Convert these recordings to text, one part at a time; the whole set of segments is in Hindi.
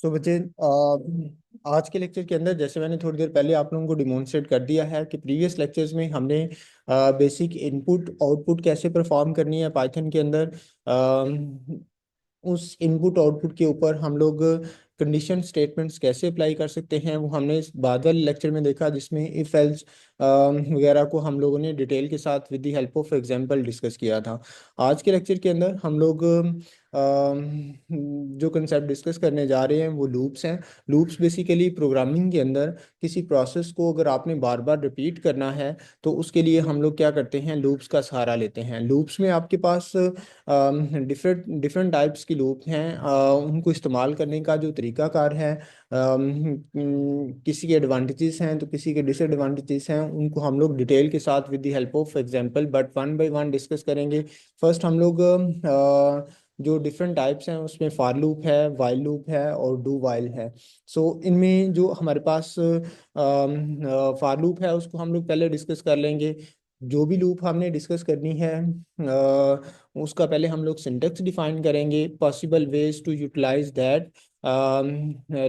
तो बच्चे आज के लेक्चर के अंदर जैसे मैंने थोड़ी देर पहले आप लोगों को डिमॉन्स्ट्रेट कर दिया है कि प्रीवियस लेक्चर्स में हमने बेसिक इनपुट आउटपुट कैसे परफॉर्म करनी है पाइथन के अंदर। उस इनपुट आउटपुट के ऊपर हम लोग कंडीशन स्टेटमेंट्स कैसे अप्लाई कर सकते हैं वो हमने इस बाद वाले लेक्चर में देखा, जिसमें इफ एल्स वगैरह को हम लोगों ने डिटेल के साथ with the help of example discuss किया था। आज के लेक्चर के अंदर हम लोग जो कंसेप्ट डिस्कस करने जा रहे हैं वो लूप्स हैं। लूप्स बेसिकली प्रोग्रामिंग के अंदर किसी प्रोसेस को अगर आपने बार बार रिपीट करना है तो उसके लिए हम लोग क्या करते हैं, लूप्स का सहारा लेते हैं। लूप्स में आपके पास डिफरेंट डिफरेंट टाइप्स की लूप हैं। उनको इस्तेमाल करने का जो तरीकाकार है, किसी के एडवांटेजेस हैं तो किसी के डिसएडवांटेजेस हैं, उनको हम लोग डिटेल के साथ with the help of example but one by one discuss करेंगे। फर्स्ट हम लोग जो डिफरेंट टाइप्स हैं उसमें फॉर लूप है, वाइल लूप है और डू वाइल है। सो इनमें जो हमारे पास फॉर लूप है उसको हम लोग पहले डिस्कस कर लेंगे। जो भी लूप हमने डिस्कस करनी है उसका पहले हम लोग सिंटेक्स डिफाइन करेंगे, possible ways to utilise that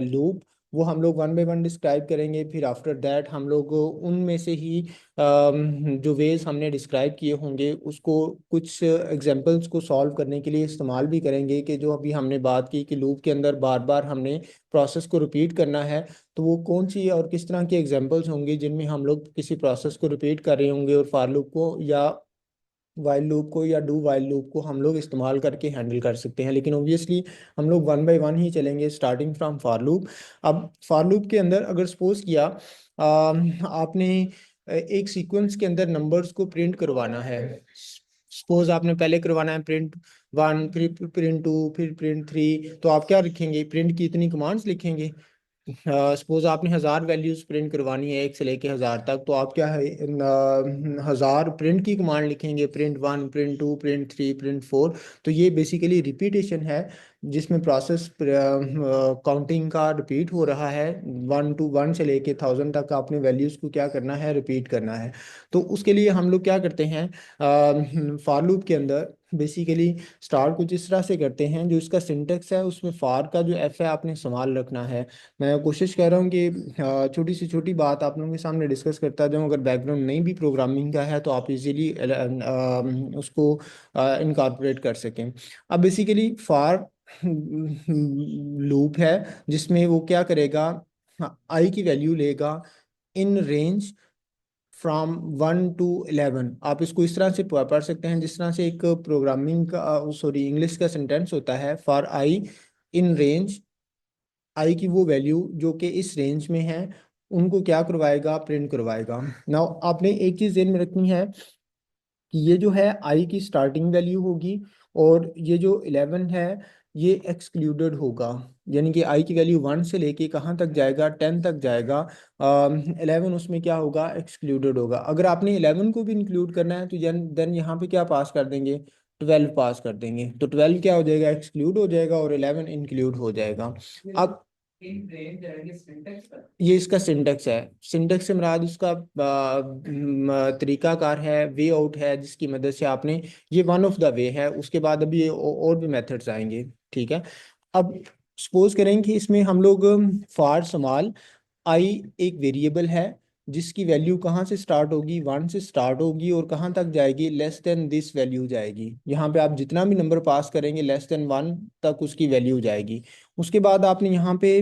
loop वो हम लोग वन बाय वन डिस्क्राइब करेंगे। फिर आफ्टर दैट हम लोग उनमें से ही जो वेज हमने डिस्क्राइब किए होंगे उसको कुछ एग्जांपल्स को सॉल्व करने के लिए इस्तेमाल भी करेंगे, कि जो अभी हमने बात की कि लूप के अंदर बार बार हमने प्रोसेस को रिपीट करना है, तो वो कौन सी और किस तरह की एग्जांपल्स होंगी जिनमें हम लोग किसी प्रोसेस को रिपीट कर रहे होंगे और फॉर लूप को या वाइल लूप को या डू वाइल लूप को हम लोग इस्तेमाल करके हैंडल कर सकते हैं। लेकिन ऑब्वियसली हम लोग वन बाय वन ही चलेंगे स्टार्टिंग फ्रॉम फॉर लूप। अब फॉर लूप के अंदर अगर सपोज किया आपने एक सीक्वेंस के अंदर नंबर्स को प्रिंट करवाना है। सपोज आपने पहले करवाना है प्रिंट वन, फिर प्रिंट टू, फिर प्रिंट थ्री, तो आप क्या लिखेंगे, प्रिंट की इतनी कमांड्स लिखेंगे। सपोज आपने 1000 वैल्यूज प्रिंट करवानी है 1 से लेके 1000 तक, तो आप क्या है 1000 प्रिंट की कमांड लिखेंगे, print one, print two, print three, print four. तो ये बेसिकली रिपीटेशन है जिसमें प्रोसेस काउंटिंग का रिपीट हो रहा है। 1 से लेके 1000 तक आपने वैल्यूज को क्या करना है, रिपीट करना है। तो उसके लिए हम लोग क्या करते हैं, फॉर लूप के अंदर बेसिकली स्टार्ट कुछ इस तरह से करते हैं, जो इसका सिंटेक्स है उसमें फॉर का जो एफ है आपने संभाल रखना है। मैं कोशिश कर रहा हूँ कि छोटी सी छोटी बात आप लोगों के सामने डिस्कस करता जाऊँ। अगर बैकग्राउंड नहीं भी प्रोग्रामिंग का है तो आप इजीली उसको इनकॉर्पोरेट कर सकें। अब बेसिकली फॉर लूप है जिसमें वो क्या करेगा, आई की वैल्यू लेगा इन रेंज फ्रॉम 1 to 11। आप इसको इस तरह से पढ़ सकते हैं जिस तरह से एक प्रोग्रामिंग का, सॉरी, इंग्लिश का सेंटेंस होता है, फॉर आई इन रेंज, आई की वो वैल्यू जो कि इस रेंज में है उनको क्या करवाएगा, प्रिंट करवाएगा। नाउ आपने एक चीज ध्यान में रखनी है कि ये जो है आई की स्टार्टिंग वैल्यू होगी और ये जो 11 है ये एक्सक्लूडेड होगा। यानी कि आई की वैल्यू 1 से लेके कहाँ तक जाएगा, 10 तक जाएगा। 11 उसमें क्या होगा, एक्सक्लूडेड होगा। अगर आपने 11 को भी इंक्लूड करना है तो देन यहाँ पे क्या पास कर देंगे, 12 पास कर देंगे। तो 12 क्या हो जाएगा, एक्सक्लूड हो जाएगा और 11 इंक्लूड हो जाएगा। अब ये इसका सिंटेक्स है। सिंटेक्स से मुराद उसका तरीकाकार है, वे आउट है, जिसकी मदद से आपने, ये वन ऑफ द वे है, उसके बाद अभी और भी मेथड्स आएंगे। ठीक है। अब सपोज करें कि इसमें हम लोग फॉर समाल आई एक वेरिएबल है जिसकी वैल्यू कहाँ से स्टार्ट होगी, 1 से स्टार्ट होगी और कहाँ तक जाएगी, लेस देन दिस वैल्यू जाएगी। यहाँ पे आप जितना भी नंबर पास करेंगे लेस देन 1 तक उसकी वैल्यू जाएगी। उसके बाद आपने यहाँ पे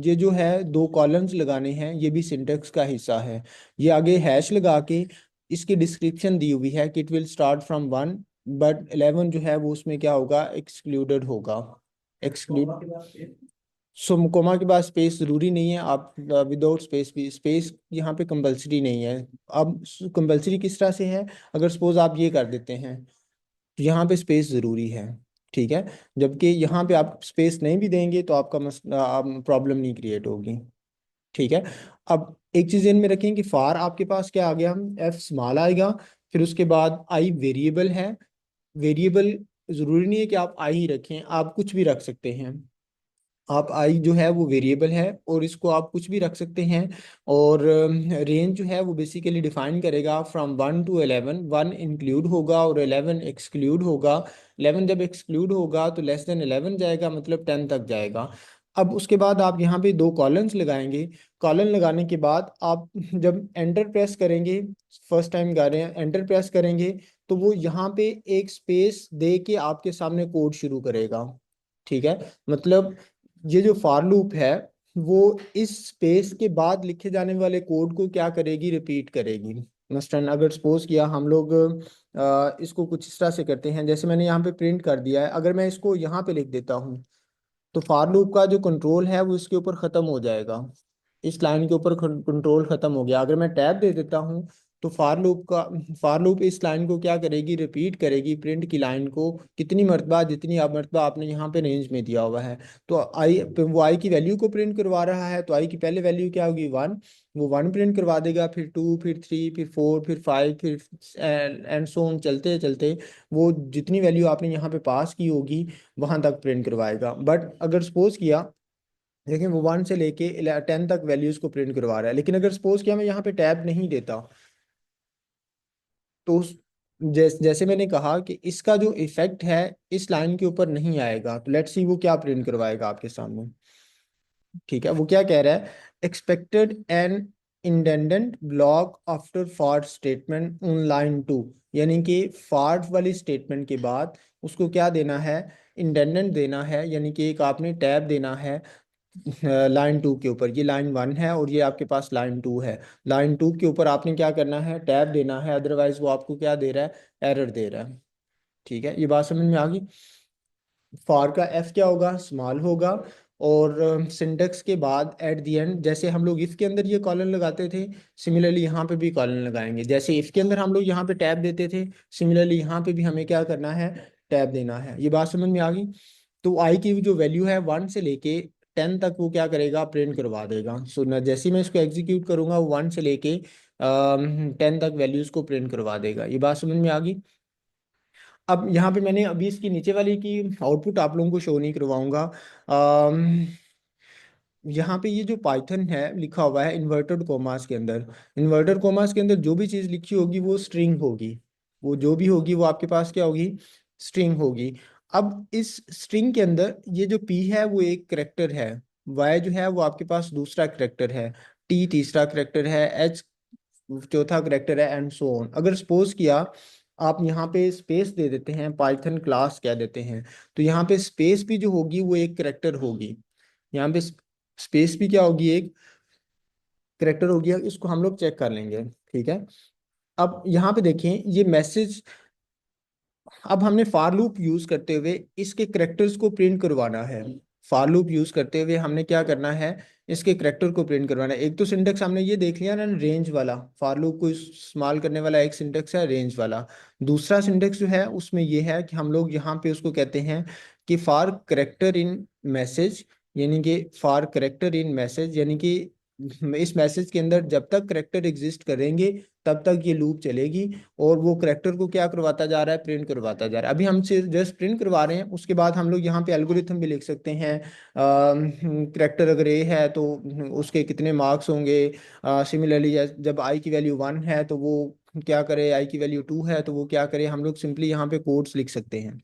ये जो है दो कॉलम्स लगाने हैं, ये भी सिंटेक्स का हिस्सा है। ये आगे हैश लगा के इसकी डिस्क्रिप्शन दी हुई है कि it will start from 1 but 11 जो है वो उसमें क्या होगा, एक्सक्लूडेड होगा। एक्सक्लूड, सो कोमा के बाद स्पेस जरूरी नहीं है, आप विदाउट स्पेस भी, स्पेस यहाँ पे कंपलसरी नहीं है। अब कंपलसरी किस तरह से है, अगर सपोज आप ये कर देते हैं तो यहाँ पे स्पेस जरूरी है। ठीक है। जबकि यहाँ पे आप स्पेस नहीं भी देंगे तो आपका प्रॉब्लम नहीं क्रिएट होगी। ठीक है। अब एक चीज ध्यान में रखें कि फार आपके पास क्या आ गया, एफ स्मॉल आएगा, फिर उसके बाद आई वेरिएबल है। वेरिएबल जरूरी नहीं है कि आप आई ही रखें, आप कुछ भी रख सकते हैं। आप आई जो है वो वेरिएबल है और इसको आप कुछ भी रख सकते हैं। और रेंज जो है वो बेसिकली डिफाइन करेगा फ्रॉम 1 to 11, 1 इंक्लूड होगा और 11 एक्सक्लूड होगा। 11 जब एक्सक्लूड होगा तो लेस देन 11 जाएगा, मतलब 10 तक जाएगा। अब उसके बाद आप यहाँ पे दो कॉलम्स लगाएंगे। कॉलन लगाने के बाद आप जब एंटर प्रेस करेंगे, फर्स्ट टाइम गा रहे हैं, एंटर प्रेस करेंगे तो वो यहाँ पे एक स्पेस दे के आपके सामने कोड शुरू करेगा। ठीक है, मतलब ये जो फॉर लूप है वो इस स्पेस के बाद लिखे जाने वाले कोड को क्या करेगी, रिपीट करेगी। मसलन अगर सपोज किया हम लोग इसको कुछ इस तरह से करते हैं, जैसे मैंने यहाँ पे प्रिंट कर दिया है, अगर मैं इसको यहाँ पे लिख देता हूँ तो फॉर लूप का जो कंट्रोल है वो इसके ऊपर ख़त्म हो जाएगा। इस लाइन के ऊपर कंट्रोल ख़त्म हो गया। अगर मैं टैब दे देता हूँ तो फॉर लूप इस लाइन को क्या करेगी, रिपीट करेगी प्रिंट की लाइन को कितनी मरतबा, जितनी आप मरतबा आपने यहाँ पे रेंज में दिया हुआ है। तो आई, वो आई की वैल्यू को प्रिंट करवा रहा है, तो आई की पहले वैल्यू क्या होगी, 1। वो 1 प्रिंट करवा देगा, फिर 2, फिर 3, फिर 4, फिर 5, फिर एंड सो ऑन, चलते चलते वो जितनी वैल्यू आपने यहाँ पे पास की होगी वहां तक प्रिंट करवाएगा। बट अगर सपोज किया, देखिए वो 1 से लेके 10 तक वैल्यूज को प्रिंट करवा रहा है, लेकिन अगर सपोज किया मैं यहाँ पे टैब नहीं देता तो जैसे मैंने कहा कि इसका जो इफेक्ट है इस लाइन के ऊपर नहीं आएगा। तो लेट्स सी वो क्या प्रिंट करवाएगा आपके सामने। ठीक है, वो क्या कह रहा है, expected an indented block after for statement on line 2। यानी कि फॉर वाली स्टेटमेंट के बाद उसको क्या देना है, इंडेंडेंट देना है, यानी कि एक आपने टैब देना है लाइन 2 के ऊपर। ये लाइन 1 है और ये आपके पास लाइन 2 है। लाइन 2 के ऊपर आपने क्या करना है, टैब देना है, अदरवाइज वो आपको क्या दे रहा है, एरर दे रहा है। ठीक है, ये बात समझ में आ गई। फॉर का एफ क्या होगा, स्मॉल होगा। और सिंटेक्स के बाद एट द एंड, जैसे हम लोग इफ के अंदर ये कॉलन लगाते थे, सिमिलरली यहाँ पे भी कॉलन लगाएंगे। जैसे इफ के अंदर हम लोग यहाँ पे टैब देते थे, सिमिलरली यहाँ पे भी हमें क्या करना है, टैब देना है। ये बात समझ में आ गई। तो आई की जो वैल्यू है 1 से लेके 10 तक वो क्या करेगा, प्रिंट करवा देगा। सो न जैसे ही मैं इसको एग्जीक्यूट करूंगा वो 1 से लेके 10 तक वैल्यूज को प्रिंट करवा देगा। ये बात समझ में आ गई। अब यहाँ पे मैंने अभी इसकी नीचे वाली की आउटपुट आप लोगों को शो नहीं करवाऊंगा। यहाँ पे ये जो पाइथन है लिखा हुआ है इन्वर्टेड कोमास के अंदर, इन्वर्टेड कोमास के अंदर जो भी चीज़ लिखी होगी वो स्ट्रिंग होगी। वो जो भी होगी वो आपके पास क्या होगी, स्ट्रिंग होगी। अब इस स्ट्रिंग के अंदर ये जो पी है वो एक करेक्टर है, वाई जो है वो आपके पास दूसरा करेक्टर है, टी तीसरा करेक्टर है, एच चौथा करेक्टर है, एंड सो ऑन। अगर सपोज किया आप यहाँ पे स्पेस दे देते हैं, पाइथन क्लास कह देते हैं, तो यहाँ पे स्पेस भी जो होगी वो एक करेक्टर होगी। यहाँ पे स्पेस भी क्या होगी, एक करेक्टर होगी। इसको हम लोग चेक कर लेंगे। ठीक है, अब यहाँ पे देखें ये मैसेज, अब हमने फार लूप यूज करते हुए इसके करेक्टर्स को प्रिंट करवाना है। फार लूप यूज करते हुए हमने क्या करना है, इसके करेक्टर को प्रिंट करवाना है। एक तो सिंटेक्स हमने ये देख लिया ना, रेंज वाला, फार लूप को इस्तेमाल करने वाला एक सिंटेक्स है रेंज वाला। दूसरा सिंटेक्स जो है उसमें ये है कि हम लोग यहाँ पे उसको कहते हैं कि फार करेक्टर इन मैसेज, यानी कि फार करेक्टर इन मैसेज, यानी कि इस मैसेज के अंदर जब तक करेक्टर एग्जिस्ट करेंगे तब तक ये लूप चलेगी। और वो करेक्टर को क्या करवाता जा रहा है, प्रिंट करवाता जा रहा है। अभी हम जस्ट प्रिंट करवा रहे हैं, उसके बाद हम लोग यहाँ पे एल्गोरिथम भी लिख सकते हैं। करेक्टर अगर ए है तो उसके कितने मार्क्स होंगे। सिमिलरली जब आई की वैल्यू 1 है तो वो क्या करे, आई की वैल्यू 2 है तो वो क्या करे, हम लोग सिंपली यहाँ पे कोड्स लिख सकते हैं।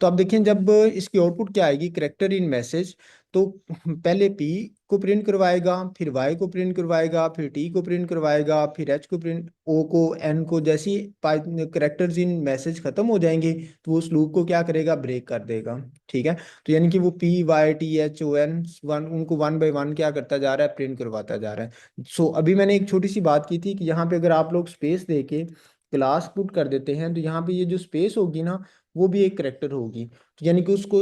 तो अब देखें जब इसकी आउटपुट क्या आएगी, करेक्टर इन मैसेज, तो पहले पी को प्रिंट करवाएगा, फिर वाई को प्रिंट करवाएगा, फिर टी को प्रिंट करवाएगा, फिर एच को प्रिंट, ओ को, एन को। जैसे ही करेक्टर्स इन मैसेज खत्म हो जाएंगे तो वो उस लूप को क्या करेगा, ब्रेक कर देगा। ठीक है, तो यानी कि वो P Y T H O N one, उनको 1 बाय 1 क्या करता जा रहा है, प्रिंट करवाता जा रहा है। सो अभी मैंने एक छोटी सी बात की थी कि यहाँ पे अगर आप लोग स्पेस दे के क्लास पुट कर देते हैं तो यहाँ पे ये जो स्पेस होगी ना वो भी एक करेक्टर होगी। तो यानी कि उसको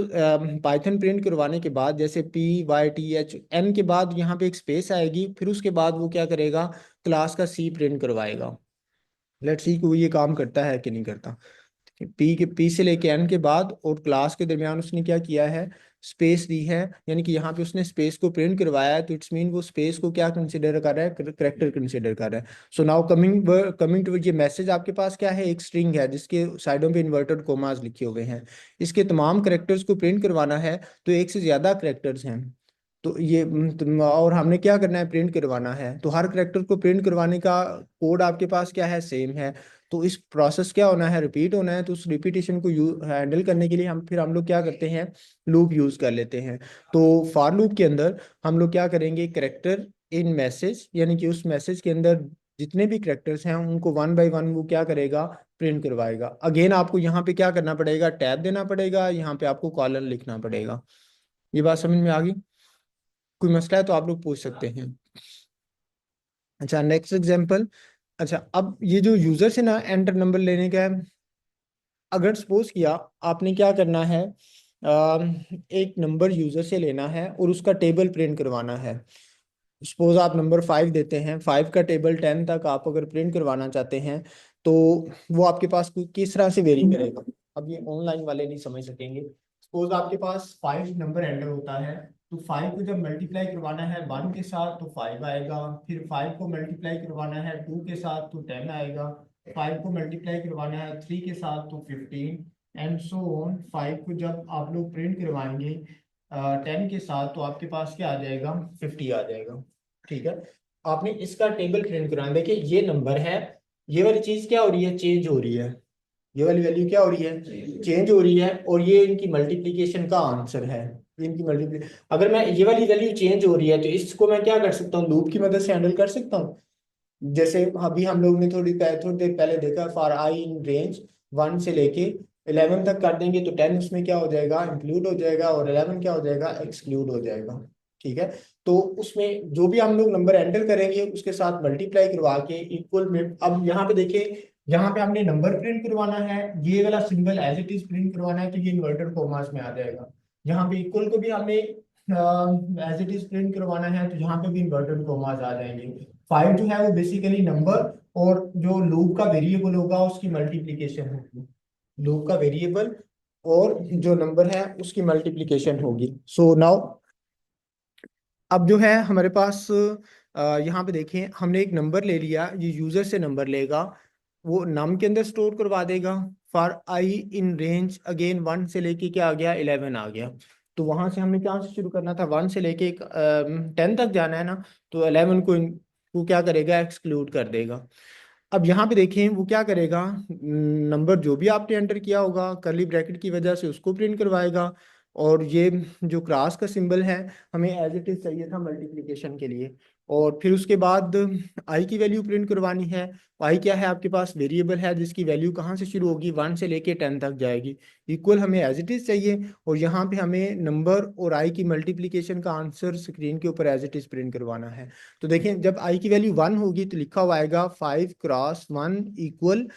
पाइथन प्रिंट करवाने के बाद जैसे P Y T H N के बाद यहाँ पे एक स्पेस आएगी, फिर उसके बाद वो क्या करेगा, क्लास का सी प्रिंट करवाएगा। लेट्स सी कि वो ये काम करता है कि नहीं करता। पी से लेके एन के बाद और क्लास के दरमियान उसने क्या किया है, स्पेस दी है, यानी कि यहाँ पे उसने स्पेस को प्रिंट करवाया है, तो इट्स मीन वो स्पेस को क्या कंसिडर कर रहा है, करेक्टर कंसिडर कर रहा है। सो नाउ कमिंग टू ये मैसेज आपके पास क्या है, एक स्ट्रिंग है जिसके साइडों पे इन्वर्टेड कोमास लिखे हुए हैं। इसके तमाम करेक्टर्स को प्रिंट करवाना है, तो एक से ज्यादा करेक्टर्स हैं। तो ये और हमने क्या करना है, प्रिंट करवाना है। तो हर करेक्टर को प्रिंट करवाने का कोड आपके पास क्या है, सेम है। तो इस प्रोसेस क्या होना है, रिपीट होना है। तो उस रिपीटेशन को हैंडल करने के लिए हम लोग क्या करते हैं, लूप यूज कर लेते हैं। तो फॉर लूप के अंदर हम लोग क्या करेंगे, करेक्टर इन मैसेज, यानी कि उस मैसेज के अंदर जितने भी करेक्टर्स हैं उनको वन बाय वन वो क्या करेगा, प्रिंट करवाएगा। अगेन आपको यहाँ पे क्या करना पड़ेगा, टैब देना पड़ेगा, यहाँ पे आपको कॉलन लिखना पड़ेगा। ये बात समझ में आ गई? कोई मसला है तो आप लोग पूछ सकते हैं। अच्छा, नेक्स्ट एग्जांपल। अच्छा, अब ये जो यूजर से ना एंटर नंबर लेने का है, अगर सपोज किया आपने क्या करना है, एक नंबर यूजर से लेना है और उसका टेबल प्रिंट करवाना है। सपोज आप नंबर 5 देते हैं, 5 का टेबल 10 तक आप अगर प्रिंट करवाना चाहते हैं, तो वो आपके पास किस तरह से वेरी करेगा। अब ये ऑनलाइन वाले नहीं समझ सकेंगे। सपोज आपके पास 5 नंबर एंटर होता है, तो 5 को जब मल्टीप्लाई करवाना है 1 के साथ तो 5 आएगा, फिर 5 को मल्टीप्लाई करवाना है 2 के साथ तो 10 आएगा, 5 को मल्टीप्लाई करवाना है 3 के साथ तो 15, एंड सो ऑन। 5 को जब आप लोग प्रिंट करवाएंगे 10 के साथ, तो आपके पास क्या आ जाएगा, 50 आ जाएगा। ठीक है, आपने इसका टेबल प्रिंट कराना। देखिए ये नंबर है, ये वाली चीज क्या हो रही है, चेंज हो रही है। ये वाली वैल्यू क्या हो रही है, चेंज हो रही है, और ये इनकी मल्टीप्लीकेशन का आंसर है। ये इनकी मल्टीप्ली, अगर मैं ये वाली वैल्यू चेंज हो रही है, तो इसको मैं क्या कर सकता हूँ, लूप की मदद से हैंडल कर सकता हूँ। जैसे अभी हम लोग ने थोड़ी देर पहले देखा, फॉर आई इन रेंज 1 से लेके 11 तक कर देंगे, तो 10 उसमें क्या हो जाएगा, इंक्लूड हो जाएगा, और 11 क्या हो जाएगा, एक्सक्लूड हो जाएगा। ठीक है, तो उसमें जो भी हम लोग नंबर एंटर करेंगे उसके साथ मल्टीप्लाई करवा के इक्वल में, अब यहाँ पे देखिए, यहाँ पे हमने नंबर प्रिंट करवाना है, ये वाला symbol as it is print करवाना है, तो ये इन्वर्टेड कॉमास में आ जाएगा। यहाँ पे इक्वल को भी हमने एज इट इज प्रिंट करवाना है, तो यहाँ पे भी इन्वर्टेड कॉमास आ जाएंगे। 5 जो है वो बेसिकली नंबर, और जो लूप का वेरिएबल होगा उसकी मल्टीप्लिकेशन होगी। लूप का वेरिएबल और जो नंबर है उसकी मल्टीप्लिकेशन होगी। सो नाउ अब जो है हमारे पास यहाँ पे देखें, हमने एक नंबर ले लिया, ये यूजर से नंबर लेगा, वो नम के अंदर स्टोर करवा देगा। For I in range again 1 से लेके क्या आ गया, 11 आ गया। तो वहां से हमने क्या से शुरू करना था, 1 से लेके 10 तक जाना है ना, तो 11 को वो क्या करेगा, एक्सक्लूड कर देगा। अब यहाँ पे देखें वो क्या करेगा, नंबर जो भी आपने एंटर किया होगा करली ब्रैकेट की वजह से उसको प्रिंट करवाएगा। और ये जो क्रॉस का सिंबल है हमें एज इट इज चाहिए था मल्टीप्लिकेशन के लिए। और फिर उसके बाद आई की वैल्यू प्रिंट करवानी है। आई क्या है आपके पास, वेरिएबल है जिसकी वैल्यू कहाँ से शुरू होगी, 1 से लेके 10 तक जाएगी। इक्वल हमें एज इट इज चाहिए, और यहाँ पे हमें नंबर और आई की मल्टीप्लिकेशन का आंसर स्क्रीन के ऊपर एज इट इज प्रिंट करवाना है। तो देखें जब आई की वैल्यू 1 होगी तो लिखा हुआ आएगा 5 × 1 इक्वल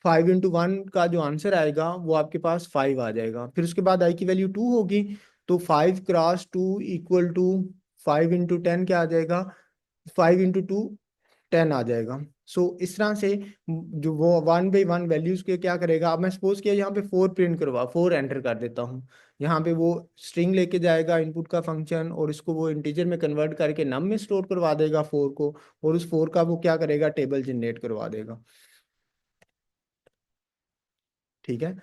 5 × 1 का जो आंसर आएगा वो आपके पास 5 आ जाएगा। फिर उसके बाद आई की वैल्यू 2 होगी, तो 5 × 2 इक्वल टू 5 × 10 क्या आ जाएगा, 5 × 2 10 आ जाएगा। सो इस तरह से जो वो 1 बाई 1 वैल्यूज के क्या करेगा। अब मैं सपोज किया यहाँ पे 4 प्रिंट करवा 4 एंटर कर देता हूँ, यहाँ पे वो स्ट्रिंग लेके जाएगा इनपुट का फंक्शन, और इसको वो इंटीजर में कन्वर्ट करके नम में स्टोर करवा देगा 4 को, और उस 4 का वो क्या करेगा, टेबल जनरेट करवा देगा। ठीक है,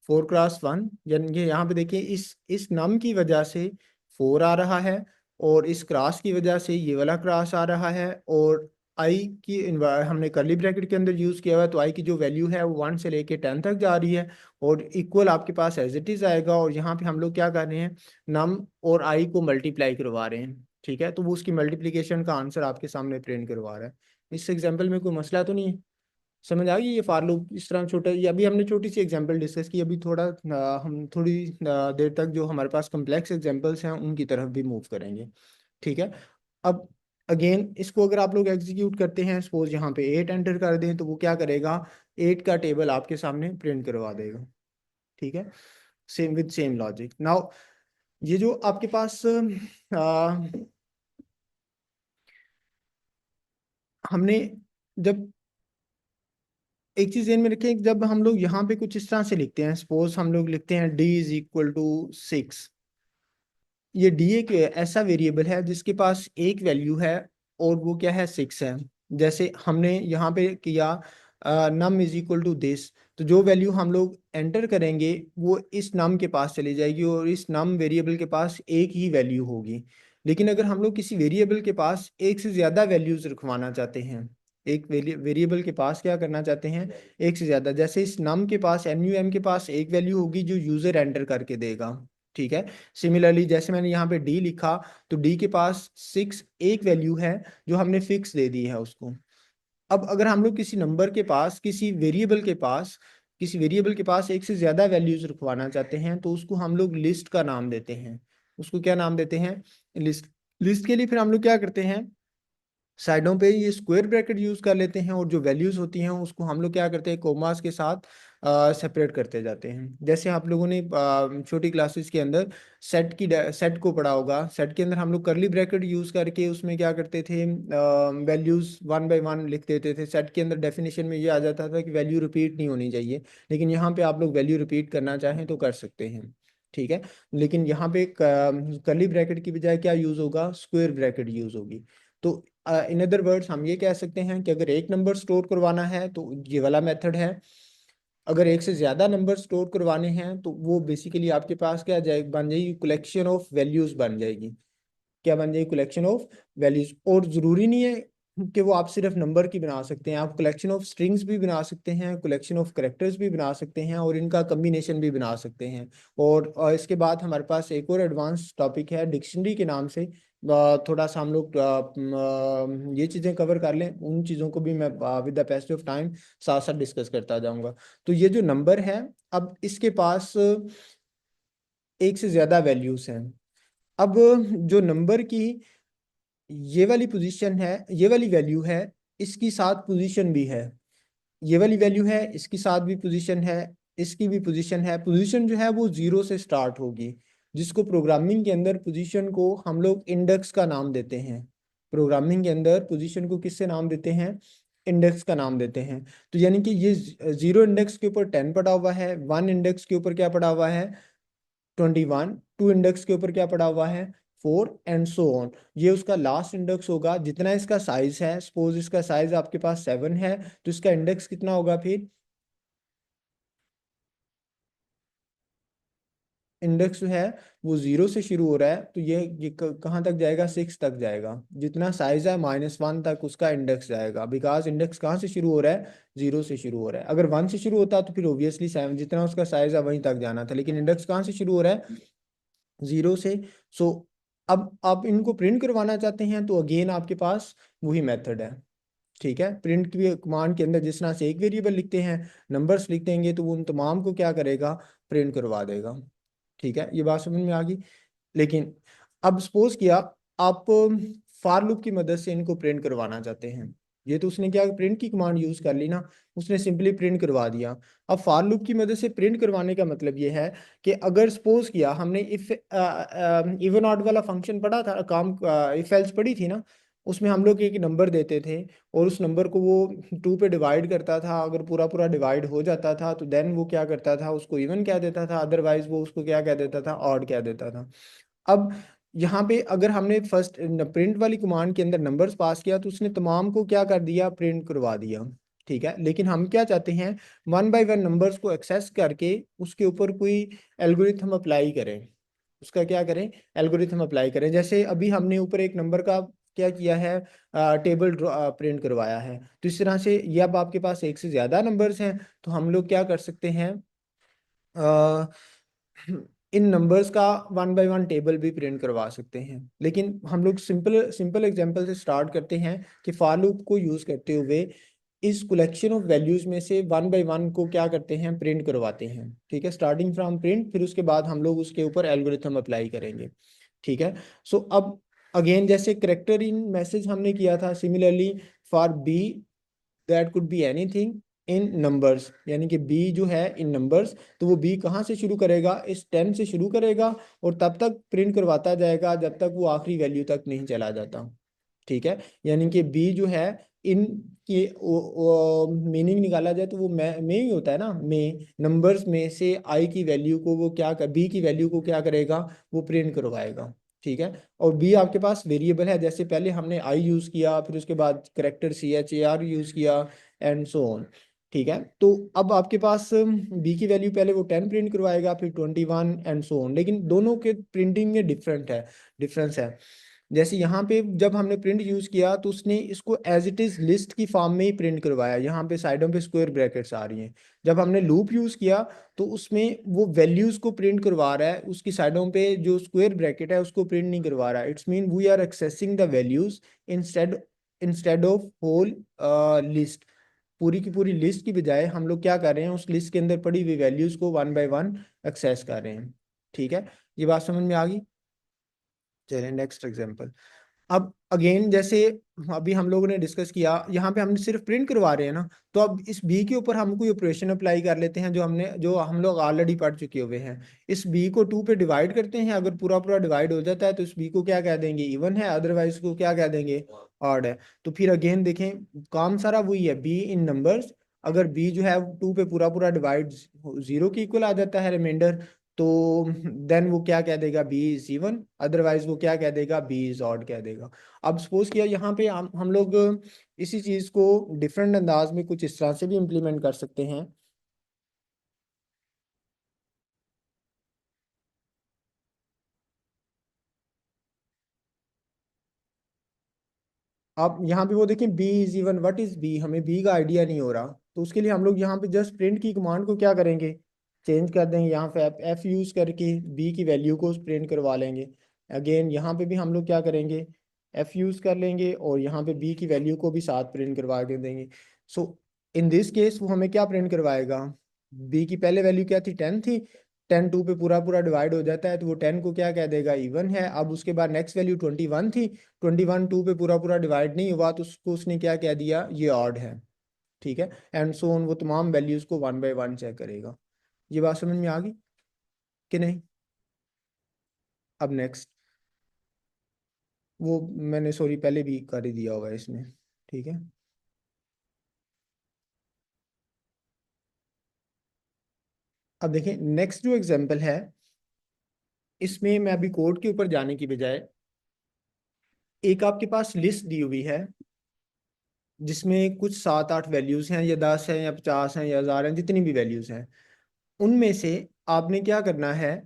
4 × 1, यानी कि यहाँ पे देखिए इस नम की वजह से 4 आ रहा है, और इस क्रॉस की वजह से ये वाला क्रॉस आ रहा है, और आई की हमने करली ब्रैकेट के अंदर यूज किया हुआ है, तो आई की जो वैल्यू है वो 1 से लेके 10 तक जा रही है, और इक्वल आपके पास एज इट इज आएगा। और यहाँ पे हम लोग क्या कर रहे हैं, नम और आई को मल्टीप्लाई करवा रहे हैं। ठीक है, तो वो उसकी मल्टीप्लीकेशन का आंसर आपके सामने प्रिंट करवा रहा है। इस एग्जाम्पल में कोई मसला तो नहीं है? समझ आ गई ये फॉर लूप इस तरह छोटा, ये अभी हमने छोटी सी एग्जांपल डिस्कस की। अभी थोड़ा हम थोड़ी देर तक जो हमारे पास कॉम्प्लेक्स एग्जांपल्स हैं उनकी तरफ भी मूव करेंगे। ठीक है, अब अगेन इसको अगर आप लोग एग्जीक्यूट करते हैं, सपोज यहाँ पे 8 एंटर कर दें, तो वो क्या करेगा, 8 का टेबल आपके सामने प्रिंट करवा देगा। ठीक है, same with same logic. Now ये जो आपके पास हमने जब एक चीज ध्यान में रखें, जब हम लोग यहाँ पे कुछ इस तरह से लिखते हैं, सपोज हम लोग लिखते हैं d = 6, ये डी एक ऐसा वेरिएबल है जिसके पास एक वैल्यू है और वो क्या है 6 है। जैसे हमने यहाँ पे किया num is equal to this, तो जो वैल्यू हम लोग एंटर करेंगे वो इस नम के पास चली जाएगी और इस नम वेरिएबल के पास एक ही वैल्यू होगी। लेकिन अगर हम लोग किसी वेरिएबल के पास एक से ज़्यादा वैल्यूज रखवाना चाहते हैं, एक वेरिएबल के पास क्या करना चाहते हैं, एक से ज़्यादा, जैसे इस नम के पास NUM के पास एक वैल्यू होगी जो यूज़र एंटर करके देगा। ठीक है। सिमिलरली जैसे मैंने यहाँ पे डी लिखा, तो डी के पास 6 एक वैल्यू है जो हमने फिक्स दे दी है उसको। अब अगर हम लोग किसी नंबर के पास, किसी वेरिएबल के पास एक से ज्यादा वैल्यूज रखवाना चाहते हैं तो उसको हम लोग लिस्ट का नाम देते हैं। उसको क्या नाम देते हैं, लिस्ट। लिस्ट के लिए फिर हम लोग क्या करते हैं, साइडों पे ये स्क्वायर ब्रैकेट यूज कर लेते हैं और जो वैल्यूज होती हैं उसको हम लोग क्या करते हैं, कोमास के साथ सेपरेट करते जाते हैं। जैसे आप लोगों ने छोटी क्लासेस के अंदर सेट को पढ़ा होगा, सेट के अंदर हम लोग करली ब्रैकेट यूज करके उसमें क्या करते थे, वैल्यूज वन बाय वन लिख देते थे। सेट के अंदर डेफिनेशन में ये आ जाता था कि वैल्यू रिपीट नहीं होनी चाहिए, लेकिन यहाँ पे आप लोग वैल्यू रिपीट करना चाहें तो कर सकते हैं। ठीक है। लेकिन यहाँ पे करली ब्रैकेट की बजाय क्या यूज होगा, स्क्वायर ब्रैकेट यूज होगी। तो इन अदर वर्ड्स हम ये कह सकते हैं कि अगर एक नंबर स्टोर करवाना है तो ये वाला मेथड है। अगर एक से ज्यादा नंबर स्टोर करवाने हैं तो वो बेसिकली आपके पास क्या जाए बन जाएगी, कलेक्शन ऑफ वैल्यूज बन जाएगी। क्या बन जाएगी, कलेक्शन ऑफ वैल्यूज। और जरूरी नहीं है कि वो आप सिर्फ नंबर की बना सकते हैं, आप कलेक्शन ऑफ स्ट्रिंग्स भी बना सकते हैं, कलेक्शन ऑफ करेक्टर्स भी बना सकते हैं और इनका कम्बिनेशन भी बना सकते हैं। और इसके बाद हमारे पास एक और एडवांस टॉपिक है डिक्शनरी के नाम से। थोड़ा सा हम लोग ये चीज़ें कवर कर लें, उन चीज़ों को भी मैं with the passage of time साथ साथ डिस्कस करता जाऊंगा। तो ये जो नंबर है, अब इसके पास एक से ज़्यादा वैल्यूज हैं। अब जो नंबर की ये वाली पोजीशन है, ये वाली वैल्यू है, इसकी साथ पोजीशन भी है। ये वाली वैल्यू है, इसकी साथ भी पोजीशन है, इसकी भी पोजीशन है। पोजीशन जो है वो जीरो से स्टार्ट होगी, जिसको प्रोग्रामिंग के अंदर पोजीशन को हम लोग इंडेक्स का नाम देते हैं। प्रोग्रामिंग के अंदर पोजीशन को किससे नाम देते हैं, इंडेक्स का नाम देते हैं। तो यानी कि ये 0 इंडेक्स के ऊपर 10 पड़ा हुआ है, 1 इंडेक्स के ऊपर क्या पड़ा हुआ है, 21, 2 इंडेक्स के ऊपर क्या पड़ा हुआ है, 4 एंड सो ऑन। ये उसका लास्ट इंडेक्स होगा। जितना इसका साइज है, सपोज इसका साइज आपके पास 7 है, तो इसका इंडेक्स कितना होगा फिर, इंडेक्स जो है वो 0 से शुरू हो रहा है तो ये कहाँ तक जाएगा, 6 तक जाएगा। जितना साइज है -1 तक उसका इंडेक्स जाएगा, बिकॉज इंडेक्स कहाँ से शुरू हो रहा है, 0 से शुरू हो रहा है। अगर 1 से शुरू होता तो फिर ऑब्वियसली 7 जितना उसका साइज है वहीं तक जाना था, लेकिन इंडेक्स कहाँ से शुरू हो रहा है, 0 से। सो अब आप इनको प्रिंट करवाना चाहते हैं तो अगेन आपके पास वही मेथड है। ठीक है। प्रिंट की कमांड के अंदर जिस तरह से एक वेरिएबल लिखते हैं, नंबर्स लिख देंगे तो वो उन तमाम को क्या करेगा, प्रिंट करवा देगा। ठीक है, ये बात समझ में आ गई। लेकिन अब सपोज किया आप फार लूप की मदद से इनको प्रिंट करवाना चाहते हैं। ये तो उसने क्या, प्रिंट की कमांड यूज कर ली ना, उसने सिंपली प्रिंट करवा दिया। अब फार लूप की मदद से प्रिंट करवाने का मतलब ये है कि अगर सपोज किया हमने इफ इवन ऑड वाला फंक्शन पढ़ा था, काम इफ एल्स पढ़ी थी ना, उसमें हम लोग एक नंबर देते थे और उस नंबर को वो 2 पे डिवाइड करता था। अगर पूरा पूरा डिवाइड हो जाता था तो देन वो क्या करता था, उसको इवन कह देता था, अदरवाइज वो उसको क्या कह देता था, ऑड कह देता था। अब यहाँ पे अगर हमने फर्स्ट प्रिंट वाली कमांड के अंदर नंबर्स पास किया तो उसने तमाम को क्या कर दिया, प्रिंट करवा दिया। ठीक है। लेकिन हम क्या चाहते हैं, वन बाय वन नंबर्स को एक्सेस करके उसके ऊपर कोई एल्गोरिथम अप्लाई करें। उसका क्या करें, एल्गोरिथम अप्लाई करें। जैसे अभी हमने ऊपर एक नंबर का क्या किया है, टेबल प्रिंट करवाया है। तो इस तरह से ये अब आपके पास एक से ज्यादा नंबर्स हैं तो हम लोग क्या कर सकते हैं, अ, इन नंबर्स का वन बाय वन टेबल भी प्रिंट करवा सकते हैं। लेकिन हम लोग सिंपल सिंपल एग्जांपल से स्टार्ट करते हैं कि फॉर लूप को यूज करते हुए इस कलेक्शन ऑफ वैल्यूज में से वन बाय वन को क्या करते हैं, प्रिंट करवाते हैं। ठीक है, स्टार्टिंग फ्रॉम प्रिंट, फिर उसके बाद हम लोग उसके ऊपर एल्गोरिथम अप्लाई करेंगे। ठीक है। सो अब अगेन जैसे करेक्टर इन मैसेज हमने किया था, similarly for B that could be anything in numbers, यानी कि बी जो है इन नंबर्स, तो वो बी कहाँ से शुरू करेगा, इस 10 से शुरू करेगा और तब तक प्रिंट करवाता जाएगा जब तक वो आखिरी वैल्यू तक नहीं चला जाता। ठीक है। यानी कि बी जो है इन की मीनिंग निकाला जाए तो वो में ही होता है ना, में नंबर्स में से आई की वैल्यू को वो क्या कर, बी की वैल्यू को क्या करेगा, वो प्रिंट करवाएगा। ठीक है। और बी आपके पास वेरिएबल है, जैसे पहले हमने आई यूज किया, फिर उसके बाद करेक्टर CHAR यूज किया, एंड सो ऑन। ठीक है, तो अब आपके पास बी की वैल्यू पहले वो 10 प्रिंट करवाएगा, फिर 21 एंड सो ऑन, लेकिन दोनों के प्रिंटिंग में डिफरेंस है। जैसे यहाँ पे जब हमने प्रिंट यूज किया तो उसने इसको एज इट इज लिस्ट की फॉर्म में ही प्रिंट करवाया, यहाँ पे साइडों पे स्क्वायर ब्रैकेट्स आ रही हैं। जब हमने लूप यूज किया तो उसमें वो वैल्यूज को प्रिंट करवा रहा है, उसकी साइडों पे जो स्क्वायर ब्रैकेट है उसको प्रिंट नहीं करवा रहा है। It's mean we are accessing the values instead instead of whole list. पूरी की पूरी लिस्ट की बजाय हम लोग क्या कर रहे हैं, उस लिस्ट के अंदर पड़ी हुई वैल्यूज को वन बाय वन एक्सेस कर रहे हैं। ठीक है, ये बात समझ में आ गई। चलिए नेक्स्ट एग्जांपल। अब अगेन जैसे अभी हम लोगों ने डिस्कस किया, यहाँ पे हमने सिर्फ प्रिंट करवा रहे हैं ना, तो अब इस बी के ऊपर हम कोई ऑपरेशन अप्लाई कर लेते हैं जो हम लोग ऑलरेडी पढ़ चुके हुए हैं। इस बी को 2 पे डिवाइड करते हैं, अगर पूरा पूरा डिवाइड हो जाता है तो इस बी को क्या कह देंगे, इवन है, अदरवाइज को क्या कह देंगे, ऑड है। तो फिर अगेन देखें, काम सारा वही है, बी इन नंबर्स। अगर बी जो है 2 पे पूरा पूरा डिवाइड 0 के इक्वल आ जाता है रिमाइंडर, तो देन वो क्या कह देगा, बी इज इवन, अदरवाइज वो क्या कह देगा, बी इज ऑड कह देगा। अब सपोज किया यहाँ पे हम लोग इसी चीज को डिफरेंट अंदाज में कुछ इस तरह से भी इम्प्लीमेंट कर सकते हैं। आप यहाँ पे वो देखें, B is even, what is B, हमें बी का आइडिया नहीं हो रहा, तो उसके लिए हम लोग यहाँ पे जस्ट प्रिंट की कमांड को क्या करेंगे, चेंज कर देंगे, यहाँ पे एफ यूज करके बी की वैल्यू को प्रिंट करवा लेंगे। अगेन यहाँ पे भी हम लोग क्या करेंगे, एफ यूज कर लेंगे और यहाँ पे बी की वैल्यू को भी साथ प्रिंट करवा के देंगे। सो इन दिस केस वो हमें क्या प्रिंट करवाएगा, बी की पहले वैल्यू क्या थी, 10 थी, 10 2 पे पूरा पूरा डिवाइड हो जाता है, तो वो 10 को क्या कह देगा, इवन है। अब उसके बाद नेक्स्ट वैल्यू 21 थी, 21 2 पे पूरा पूरा डिवाइड नहीं हुआ, तो उसको उसने क्या कह दिया, ये ऑड है। ठीक है, एंड सो ऑन, वो तमाम वैल्यूज को वन बाय वन चेक करेगा। ये बात समझ में आ गई कि नहीं। अब नेक्स्ट, वो मैंने सॉरी पहले भी कर ही दिया होगा इसमें। ठीक है, अब देखें नेक्स्ट जो एग्जांपल है, इसमें मैं अभी कोड के ऊपर जाने की बजाय, एक आपके पास लिस्ट दी हुई है जिसमें कुछ 7 8 वैल्यूज हैं, या 10 हैं, या 50 हैं, या 1000 हैं, जितनी भी वैल्यूज हैं, उनमें से आपने क्या करना है,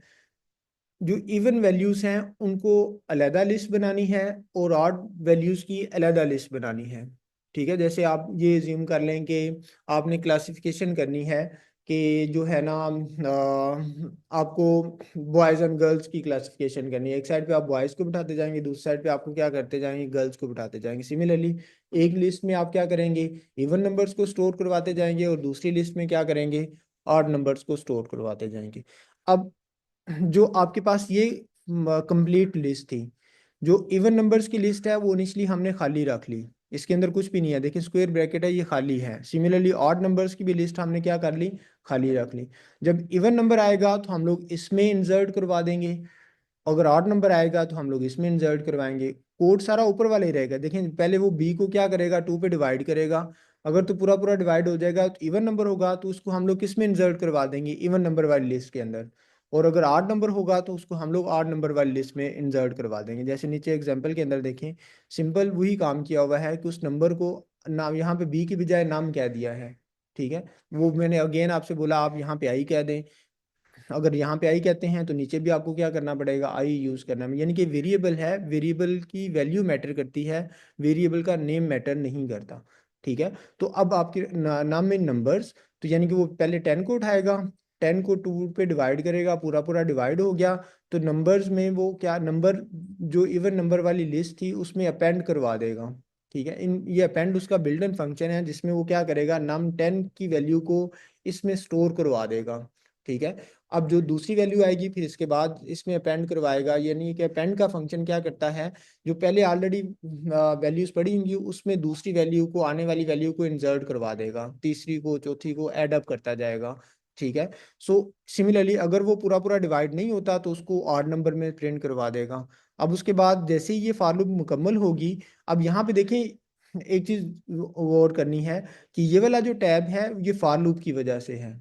जो इवन वैल्यूज हैं उनको अलहदा लिस्ट बनानी है, और ऑड वैल्यूज की अलहदा लिस्ट बनानी है। ठीक है, जैसे आप ये ज्यूम कर लें कि आपने क्लासिफिकेशन करनी है कि जो है ना, आपको बॉयज़ एंड गर्ल्स की क्लासिफिकेशन करनी है। एक साइड पे आप बॉयज़ को बिठाते जाएंगे, दूसरी साइड पे आपको क्या करते जाएंगे, गर्ल्स को बिठाते जाएंगे। सिमिलरली एक लिस्ट में आप क्या करेंगे, इवन नंबर्स को स्टोर करवाते जाएंगे, और दूसरी लिस्ट में क्या करेंगे, ऑड नंबर्स को स्टोर करवाते जाएंगे। अब जो आपके पास ये कंप्लीट लिस्ट थी, जो इवन नंबर्स की लिस्ट है वो इनिशियली हमने खाली रख ली, इसके अंदर कुछ भी नहीं है, देखिए स्क्वायर ब्रैकेट है, ये खाली है। सिमिलरली ऑड नंबर्स की भी लिस्ट हमने क्या कर ली, खाली रख ली। जब इवन नंबर आएगा तो हम लोग इसमें इंसर्ट करवा देंगे, अगर ऑड नंबर आएगा तो हम लोग इसमें इंसर्ट करवाएंगे। कोड सारा ऊपर वाला ही रहेगा। देखें पहले वो बी को क्या करेगा, 2 पे डिवाइड करेगा, अगर तो पूरा पूरा डिवाइड हो जाएगा तो इवन नंबर होगा, तो उसको हम लोग किस में इंसर्ट करवा देंगे, इवन नंबर वाली लिस्ट के अंदर। और अगर आड नंबर होगा तो उसको हम लोग आड नंबर वाली लिस्ट में इंसर्ट करवा देंगे। जैसे नीचे एग्जाम्पल के अंदर देखें, सिंपल वही काम किया हुआ है कि उस नंबर को नाम, यहाँ पे बी की बजाय नाम कह दिया है। ठीक है, वो मैंने अगेन आपसे बोला आप यहाँ पे आई कह दें, अगर यहाँ पे आई कहते हैं तो नीचे भी आपको क्या करना पड़ेगा, आई यूज करना है। यानी कि वेरिएबल है, वेरिएबल की वैल्यू मैटर करती है, वेरिएबल का नेम मैटर नहीं करता। ठीक है, तो अब आपके नाम में नंबर्स, तो यानी कि वो पहले 10 को उठाएगा, 10 को 2 पे डिवाइड करेगा, पूरा पूरा डिवाइड हो गया, तो नंबर्स में वो क्या नंबर, जो इवन नंबर वाली लिस्ट थी उसमें अपेंड करवा देगा। ठीक है, इन ये अपेंड उसका बिल्ट इन फंक्शन है, जिसमें वो क्या करेगा, नम 10 की वैल्यू को इसमें स्टोर करवा देगा। ठीक है, अब जो दूसरी वैल्यू आएगी फिर इसके बाद इसमें अपेंड करवाएगा, यानी कि अपेंड का फंक्शन क्या करता है, जो पहले ऑलरेडी वैल्यूज पड़ी होंगी उसमें दूसरी वैल्यू को, आने वाली वैल्यू को इंसर्ट करवा देगा, तीसरी को चौथी को ऐड अप करता जाएगा। ठीक है, सो सिमिलरली अगर वो पूरा पूरा डिवाइड नहीं होता तो उसको ऑड नंबर में प्रिंट करवा देगा। अब उसके बाद जैसे ही ये फॉर लूप मुकम्मल होगी, अब यहाँ पे देखें एक चीज और करनी है, कि ये वाला जो टैब है ये फॉर लूप की वजह से है,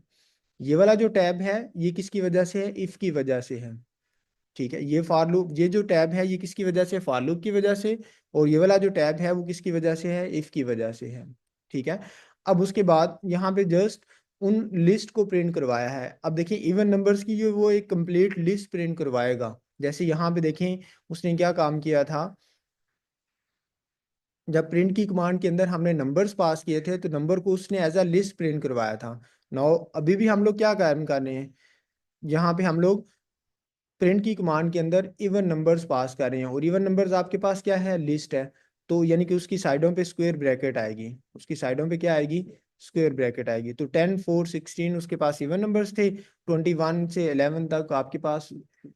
ये वाला जो टैब है ये किसकी वजह से है, इफ की वजह से है। ठीक है, ये फॉर लूप, ये जो टैब है ये किसकी वजह से, फॉर लूप की वजह से, और ये वाला जो टैब है वो किसकी वजह से है, इफ की वजह से है। ठीक है, अब उसके बाद यहाँ पे जस्ट उन लिस्ट को प्रिंट करवाया है। अब देखिए इवन नंबर्स की जो वो एक कंप्लीट लिस्ट प्रिंट करवाएगा। जैसे यहाँ पे देखें उसने क्या काम किया था, जब प्रिंट की कमांड के अंदर हमने नंबर्स पास किए थे तो नंबर को उसने एज अ लिस्ट प्रिंट करवाया था। नाउ अभी भी हम लोग क्या काम कर रहे हैं, यहाँ पे हम लोग प्रिंट की कमांड के अंदर इवन नंबर्स पास कर रहे हैं, और इवन नंबर्स आपके पास क्या है, लिस्ट है। तो यानी कि उसकी साइडों पे स्क्वायर ब्रैकेट आएगी, उसकी साइडों पे क्या आएगी, स्क्वायर ब्रैकेट आएगी। तो 10 4 16 उसके पास इवन नंबर्स थे, 21 से 11 तक आपके पास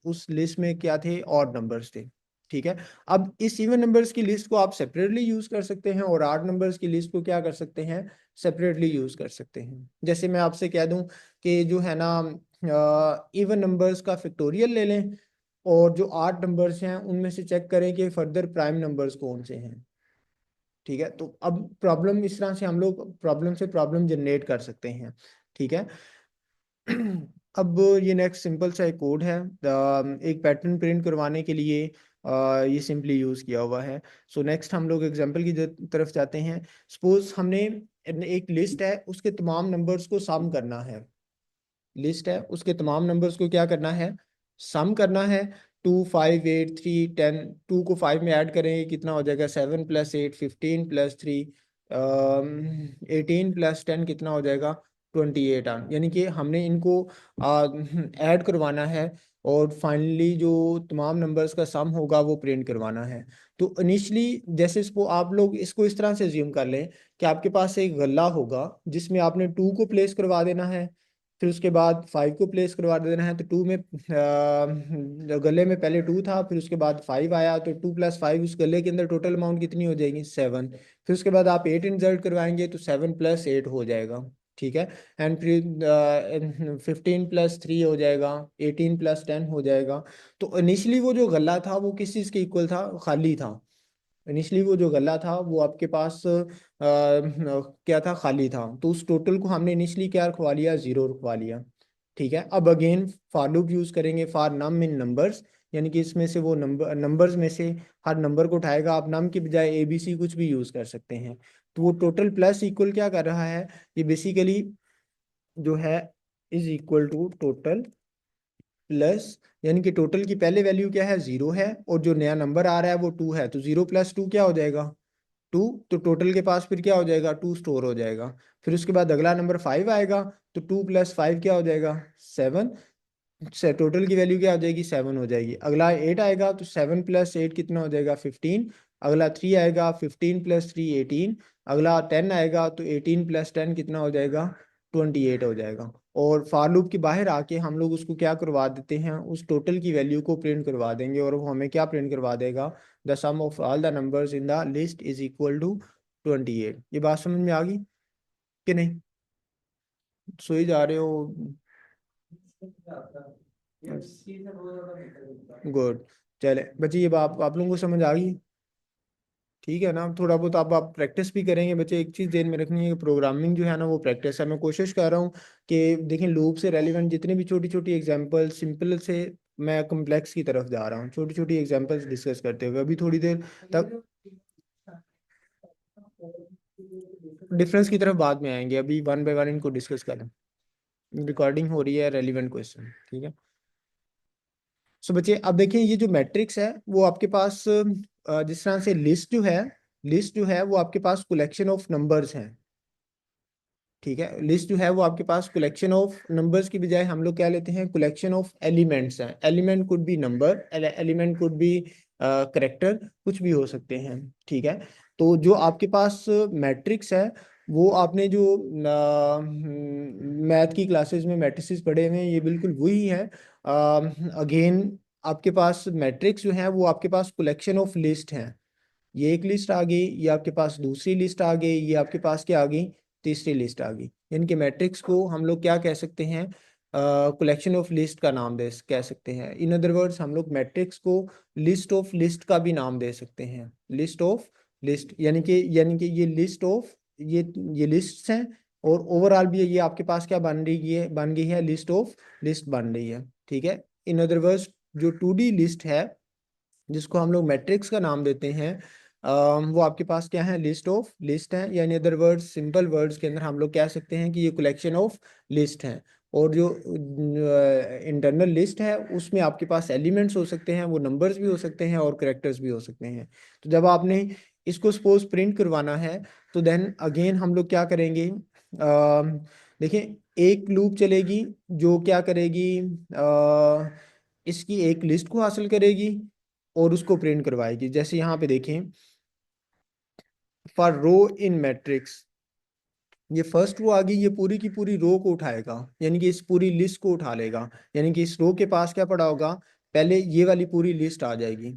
उस लिस्ट में क्या थे, ऑड नंबर्स थे। ठीक है, अब इस इवन नंबर्स की लिस्ट को आप सेपरेटली यूज कर सकते हैं, और ऑड नंबर्स की लिस्ट को क्या कर सकते हैं, सेपरेटली यूज कर सकते हैं। जैसे मैं आपसे कह दूं कि जो है ना इवन नंबर्स का फैक्टोरियल ले लें, और जो आठ नंबर्स हैं उनमें से चेक करें कि फर्दर प्राइम नंबर्स कौन से हैं। ठीक है, तो अब प्रॉब्लम इस तरह से हम लोग प्रॉब्लम से प्रॉब्लम जनरेट कर सकते हैं। ठीक है, अब ये नेक्स्ट सिंपल सा एक कोड है, एक पैटर्न प्रिंट करवाने के लिए ये सिंपली यूज किया हुआ है। सो नेक्स्ट हम लोग एग्जांपल की तरफ जाते हैं। सपोज हमने एक लिस्ट है, उसके तमाम नंबर्स को सम करना है। लिस्ट है, उसके तमाम नंबर्स को क्या करना है, सम करना है। 2 5 8 3 10, 2 को 5 में ऐड करेंगे कितना हो जाएगा, 7 + 8 15 + 3 18 + 10 कितना हो जाएगा, 28 यानी कि हमने इनको ऐड करवाना है, और फाइनली जो तमाम नंबर्स का सम होगा वो प्रिंट करवाना है। तो इनिशियली जैसे इसको आप लोग इसको इस तरह से ज्यूम कर लें कि आपके पास एक गल्ला होगा जिसमें आपने 2 को प्लेस करवा देना है, फिर उसके बाद 5 को प्लेस करवा देना है। तो 2 में गले में पहले 2 था, फिर उसके बाद 5 आया, तो 2 + 5 उस गले के अंदर टोटल अमाउंट कितनी हो जाएगी, 7। फिर उसके बाद आप 8 इंसर्ट करवाएंगे तो 7 + 8 हो जाएगा। ठीक है, एंड फिर 15 + 3 हो जाएगा, 18 + 10 हो जाएगा। तो इनिशियली वो जो गला था वो किस चीज़ के इक्वल था, खाली था। इनिशियली वो जो गला था वो आपके पास क्या था, खाली था। तो उस टोटल को हमने इनिशियली क्या रखवा लिया, 0 रखवा लिया। ठीक है, अब अगेन फॉर लूप यूज करेंगे, फॉर नम इन नंबर्स, यानी कि इसमें से वो नंबर्स में से हर नंबर को उठाएगा। आप नम की बजाय ABC कुछ भी यूज कर सकते हैं। तो वो टोटल प्लस इक्वल क्या कर रहा है, ये बेसिकली जो है is equal to total plus, यानी कि टोटल की पहले वैल्यू क्या है, 0 है, और जो नया नंबर आ रहा है वो 2 है। तो 0 + 2 क्या हो जाएगा, 2। तो टोटल के पास फिर क्या हो जाएगा, 2 स्टोर हो जाएगा। फिर उसके बाद अगला नंबर 5 आएगा, तो 2 + 5 क्या हो जाएगा, 7 से टोटल की वैल्यू क्या हो जाएगी, 7 हो जाएगी। अगला 8 आएगा तो 7 + 8 कितना हो जाएगा, 15। अगला 3 आएगा, 15 + 3 18। अगला 10 आएगा तो 18 + 10 कितना हो जाएगा, 28 हो जाएगा। और फॉर लूप के बाहर आके हम लोग उसको क्या करवा देते हैं, उस टोटल की वैल्यू को प्रिंट करवा देंगे, और वो हमें क्या प्रिंट करवा देगा, the sum of all the numbers in the list is equal to 28। ये बात समझ में आ गई कि नहीं, सोई जा रहे हो, गुड। चले बच्चे, ये बात आप लोगों को समझ आ गई, ठीक है ना। थोड़ा बहुत आप प्रैक्टिस भी करेंगे बच्चे। एक चीज़ ध्यान में रखनी है कि प्रोग्रामिंग जो है ना वो प्रैक्टिस है। मैं कोशिश कर रहा हूँ कि देखें लूप से रेलिवेंट जितनी भी छोटी छोटी एग्जांपल, सिंपल से मैं कम्प्लेक्स की तरफ जा रहा हूँ, छोटी छोटी एग्जांपल्स डिस्कस करते हुए। अभी थोड़ी देर तक डिफरेंस की तरफ बाद में आएंगे, अभी वन बाय वन इनको डिस्कस करें। रिकॉर्डिंग हो रही है, रेलिवेंट क्वेश्चन, ठीक है। सो बच्चे अब देखें ये जो मैट्रिक्स है वो आपके पास जिस तरह से लिस्ट जो है वो आपके पास कलेक्शन ऑफ नंबर्स हैं। ठीक है, लिस्ट जो है वो आपके पास कलेक्शन ऑफ नंबर्स की बजाय हम लोग क्या लेते हैं, कलेक्शन ऑफ एलिमेंट्स हैं। Element could be number, element could be character, कुछ भी हो सकते हैं। ठीक है, तो जो आपके पास मैट्रिक्स है वो आपने जो मैथ की क्लासेस में मैट्रिसेस पढ़े हुए हैं ये बिल्कुल वही है। अगेन आपके पास मैट्रिक्स जो है वो आपके पास कलेक्शन ऑफ लिस्ट हैं। ये एक लिस्ट आ गई, ये आपके पास दूसरी लिस्ट आ गई, ये आपके पास क्या आ गई, तीसरी लिस्ट आ गई। यानी कि मैट्रिक्स को हम लोग क्या कह सकते हैं, कलेक्शन ऑफ लिस्ट का नाम दे कह सकते हैं। इन अदर वर्ड्स हम लोग मैट्रिक्स को लिस्ट ऑफ लिस्ट का भी नाम दे सकते हैं। लिस्ट ऑफ लिस्ट यानी कि ये लिस्ट ऑफ ये लिस्ट्स हैं, और ओवरऑल भी ये आपके पास क्या बन रही है, बन गई है लिस्ट ऑफ लिस्ट बन रही है। ठीक है, इन अदर वर्ड्स जो 2D लिस्ट है, जिसको हम लोग मैट्रिक्स का नाम देते हैं, वो आपके पास क्या है, लिस्ट ऑफ लिस्ट है, या in other words, simple words के अंदर हम लोग कह सकते हैं कि ये कलेक्शन ऑफ लिस्ट है। और जो इंटरनल लिस्ट है उसमें आपके पास एलिमेंट्स हो सकते हैं, वो नंबर्स भी हो सकते हैं और करेक्टर्स भी हो सकते हैं। तो जब आपने इसको सपोज प्रिंट करवाना है, तो देन अगेन हम लोग क्या करेंगे, देखिए एक लूप चलेगी जो क्या करेगी, इसकी एक लिस्ट को हासिल करेगी और उसको प्रिंट करवाएगी। जैसे यहाँ पे देखें, फॉर रो इन मैट्रिक्स, ये फर्स्ट रो आ गई, ये पूरी की पूरी रो को उठाएगा, यानी कि इस पूरी लिस्ट को उठा लेगा। यानी कि इस रो के पास क्या पड़ा होगा, पहले ये वाली पूरी लिस्ट आ जाएगी।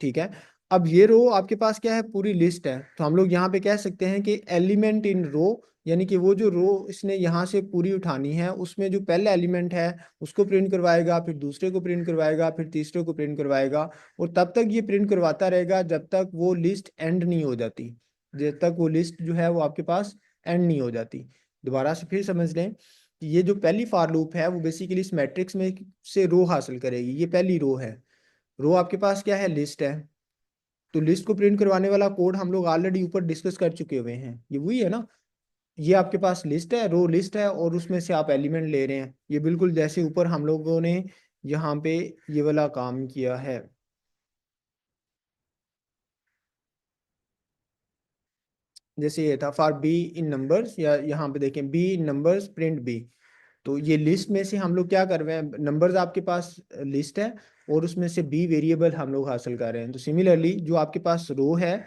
ठीक है, अब ये रो आपके पास क्या है, पूरी लिस्ट है, तो हम लोग यहाँ पे कह सकते हैं कि एलिमेंट इन रो, यानी कि वो जो रो इसने यहाँ से पूरी उठानी है, उसमें जो पहला एलिमेंट है उसको प्रिंट करवाएगा, फिर दूसरे को प्रिंट करवाएगा, फिर तीसरे को प्रिंट करवाएगा। और तब तक ये प्रिंट करवाता रहेगा जब तक वो लिस्ट एंड नहीं हो जाती, जब तक वो लिस्ट जो है वो आपके पास एंड नहीं हो जाती। दोबारा से फिर समझ लें कि ये जो पहली फॉर लूप है वो बेसिकली इस मैट्रिक्स में से रो हासिल करेगी। ये पहली रो है, रो आपके पास क्या है, लिस्ट है। तो लिस्ट को प्रिंट करवाने वाला कोड हम लोग ऑलरेडी ऊपर डिस्कस कर चुके हुए हैं, ये वही है ना। ये आपके पास लिस्ट है, रो लिस्ट है, और उसमें से आप एलिमेंट ले रहे हैं, ये बिल्कुल जैसे ऊपर हम लोगों ने यहाँ पे ये वाला काम किया है। जैसे ये था फॉर बी इन नंबर्स, या यहाँ पे देखें B in numbers print B. तो ये लिस्ट में से हम लोग क्या कर रहे हैं, नंबर्स आपके पास लिस्ट है और उसमें से बी वेरिएबल हम लोग हासिल कर रहे हैं। तो सिमिलरली जो आपके पास रो है,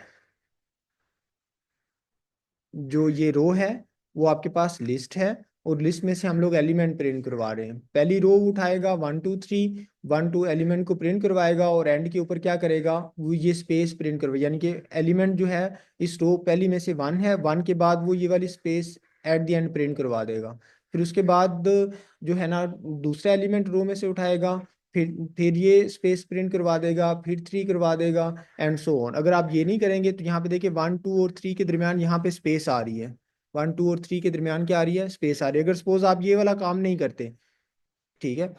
जो ये रो है वो आपके पास लिस्ट है, और लिस्ट में से हम लोग एलिमेंट प्रिंट करवा रहे हैं। पहली रो उठाएगा 1 2 3, 1 2 एलिमेंट को प्रिंट करवाएगा, और एंड के ऊपर क्या करेगा, वो ये स्पेस प्रिंट करवाएगा, यानी कि एलिमेंट जो है इस रो पहली में से 1 है, 1 के बाद वो ये वाली space at the end print करवा देगा। फिर उसके बाद जो है ना, दूसरा एलिमेंट रो में से उठाएगा, फिर ये स्पेस प्रिंट करवा देगा, फिर 3 करवा देगा, एंड सो ऑन। अगर आप ये नहीं करेंगे तो यहाँ पे देखिए 1 2 और 3 के दरमियान यहाँ पे स्पेस आ रही है, 1 2 और 3 के दरमियान क्या आ रही है, स्पेस आ रही है। अगर सपोज आप ये वाला काम नहीं करते, ठीक है,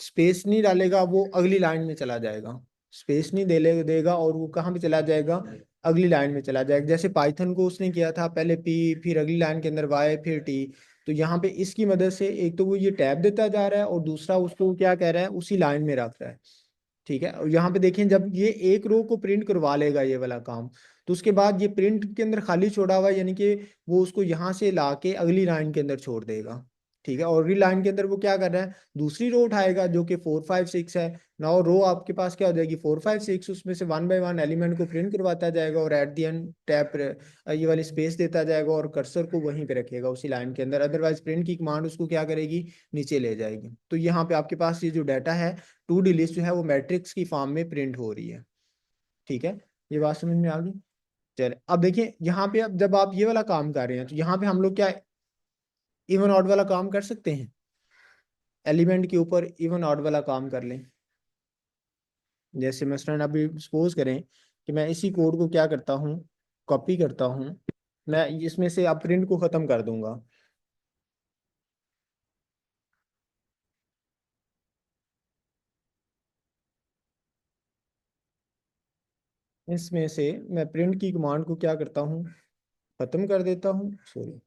स्पेस नहीं डालेगा, वो अगली लाइन में चला जाएगा। स्पेस नहीं दे देगा और वो कहाँ पे चला जाएगा, अगली लाइन में चला जाएगा। जैसे पाइथन को उसने किया था, पहले पी, फिर अगली लाइन के अंदर वाई, फिर टी। तो यहाँ पे इसकी मदद से एक तो वो ये टैब देता जा रहा है, और दूसरा उसको क्या कह रहा है, उसी लाइन में रख रहा है। ठीक है, और यहाँ पे देखें जब ये एक रो को प्रिंट करवा लेगा ये वाला काम, तो उसके बाद ये प्रिंट के अंदर खाली छोड़ा हुआ है, यानी कि वो उसको यहाँ से ला के अगली लाइन के अंदर छोड़ देगा। ठीक है, और अगली लाइन के अंदर वो क्या कर रहा है, दूसरी रो उठाएगा जो कि 4 5 6 है। नाउ रो आपके पास क्या हो जाएगी, 4 5 6, उसमें से 1 बाय 1 एलिमेंट को प्रिंट करवाता जाएगा, और एट द एंड टैप ये वाली स्पेस देता जाएगा, और कर्सर को वहीं पे रखेगा उसी लाइन के अंदर। अदरवाइज प्रिंट की कमांड उसको क्या करेगी, नीचे ले जाएगी। तो यहाँ पे आपके पास ये जो डाटा है, 2D लिस्ट जो है वो मैट्रिक्स की फॉर्म में प्रिंट हो रही है। ठीक है, ये बात समझ में आ गई। चले अब देखिए यहाँ पे, अब जब आप ये वाला काम कर रहे हैं तो यहाँ पे हम लोग क्या इवन ऑड वाला काम कर सकते हैं, एलिमेंट के ऊपर इवन ऑड वाला काम कर लें। जैसे मसलन अभी सपोज करें कि मैं इसी कोड को क्या करता हूँ, कॉपी करता हूँ, मैं इसमें से अब प्रिंट को ख़त्म कर दूंगा। इसमें से मैं प्रिंट की कमांड को क्या करता हूँ, ख़त्म कर देता हूँ, सॉरी।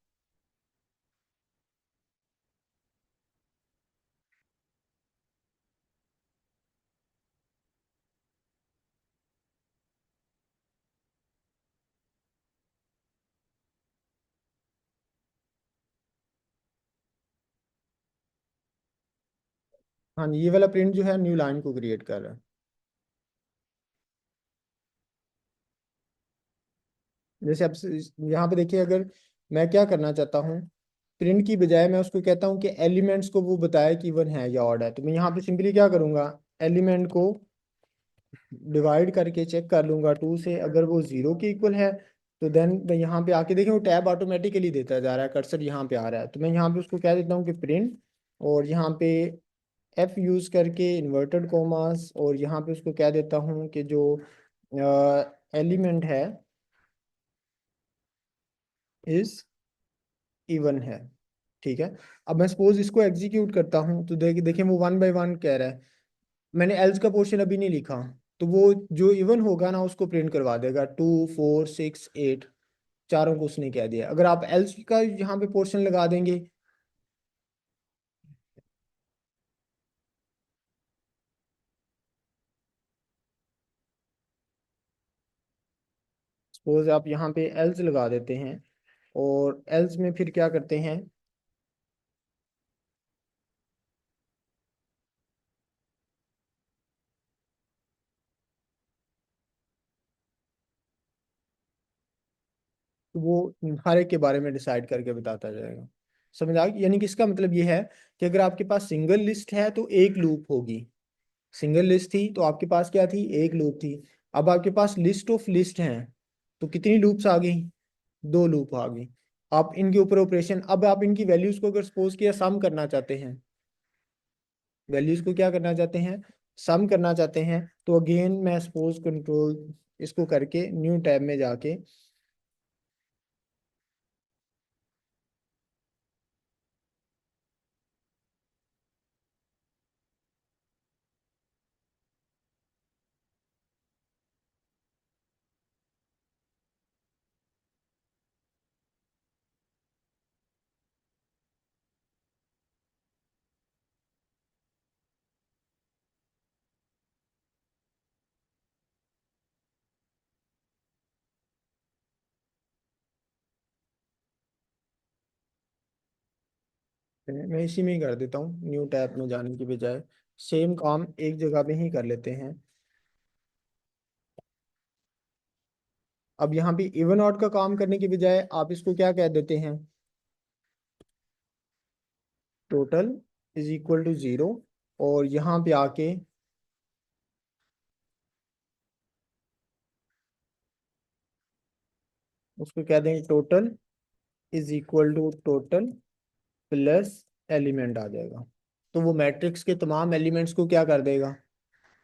हाँ, ये वाला प्रिंट जो है न्यू लाइन को क्रिएट कर रहा है। जैसे अब यहाँ पे देखिए, अगर मैं क्या करना चाहता हूँ, प्रिंट की बजाय मैं उसको कहता हूँ कि एलिमेंट्स को वो बताए कि वन है या ऑड है, तो मैं यहाँ पे सिंपली क्या करूँगा, एलिमेंट को डिवाइड करके चेक कर लूंगा 2 से, अगर वो 0 के इक्वल है तो देन मैं यहाँ पे आके देखें वो टैब ऑटोमेटिकली देता जा रहा है, कर्सर यहाँ पे आ रहा है, तो मैं यहाँ पे उसको कह देता हूँ कि प्रिंट, और यहाँ पे एफ यूज करके इन्वर्टेड कोमास, और यहाँ पे उसको कह देता हूँ कि जो एलिमेंट है इज इवन है। ठीक है, अब मैं सपोज इसको एग्जीक्यूट करता हूँ तो देखें वो 1 बाय 1 कह रहा है। मैंने एल्स का पोर्शन अभी नहीं लिखा, तो वो जो इवन होगा ना उसको प्रिंट करवा देगा, 2 4 6 8, चारों को उसने कह दिया। अगर आप एल्स का यहाँ पे पोर्शन लगा देंगे, सपोज आप यहाँ पे एल्स लगा देते हैं, और एल्स में फिर क्या करते हैं, तो वो हर एक के बारे में डिसाइड करके बताता जाएगा। समझ आ गई? यानी कि इसका मतलब ये है कि अगर आपके पास सिंगल लिस्ट है तो एक लूप होगी, सिंगल लिस्ट थी तो आपके पास क्या थी, एक लूप थी। अब आपके पास लिस्ट ऑफ लिस्ट हैं, तो कितनी लूप्स आ गई, दो लूप आ गई। आप इनके ऊपर ऑपरेशन, अब आप इनकी वैल्यूज को अगर सपोज किया सम करना चाहते हैं, वैल्यूज को क्या करना चाहते हैं, सम करना चाहते हैं, तो अगेन मैं सपोज कंट्रोल इसको करके न्यू टैब में जाके, मैं इसी में ही कर देता हूँ, न्यू टैब में जाने की बजाय सेम काम एक जगह पे ही कर लेते हैं। अब यहाँ पे इवन ऑड का काम करने की बजाय आप इसको क्या कह देते हैं, टोटल इज इक्वल टू 0, और यहाँ पे आके उसको कह देंगे total is equal to total plus element आ जाएगा। तो वो मैट्रिक्स के तमाम एलिमेंट्स को क्या कर देगा,